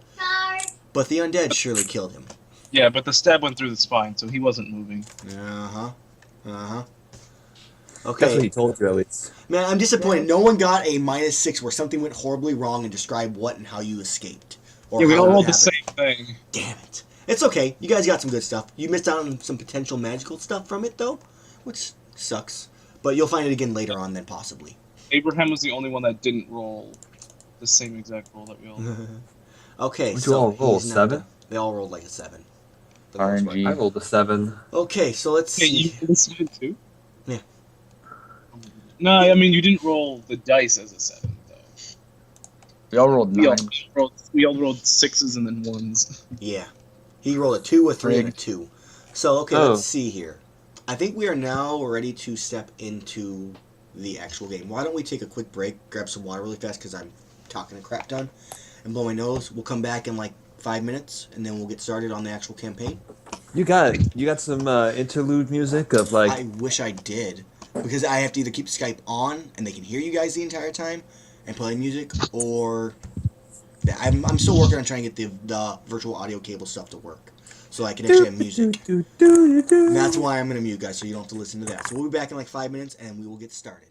but the undead surely killed him.
Yeah, but the stab went through the spine, so he wasn't moving.
Uh-huh. Uh-huh.
That's what
Okay.
he told you at least.
Man, I'm disappointed. No one got a -6 where something went horribly wrong and described what and how you escaped. Or
Yeah, we
how
all
it
rolled the
happened.
same thing.
Damn it. It's okay. You guys got some good stuff. You missed out on some potential magical stuff from it, though, which sucks. But you'll find it again later on, then, possibly.
Abraham was the only one that didn't roll the same exact roll that we all.
Okay,
Would you
so
all roll
he's not
7?
done. They all rolled like a 7. for the most part.
RNG.
I rolled a 7.
Okay, so let's
Hey, you
see.
rolled a 7 too?
Yeah.
No, I mean you didn't roll the dice as a 7 though.
We all rolled
We all
9.
rolled 6s and then 1s.
Yeah. He rolled a 2, a 3, and a
Rigged.
2. So, okay,
Oh.
let's see here. I think we are now ready to step into the actual game. Why don't we take a quick break, grab some water really fast, because I'm talking a crap ton, and blow my nose. We'll come back in like 5 minutes, and then we'll get started on the actual campaign.
You got it. You got some interlude music of like.
I wish I did, because I have to either keep Skype on, and they can hear you guys the entire time, and play music, or... I'm still working on trying to get the virtual audio cable stuff to work, so I can actually have music. And that's why I'm going to mute, guys, so you don't have to listen to that. So we'll be back in like 5 minutes, and we will get started.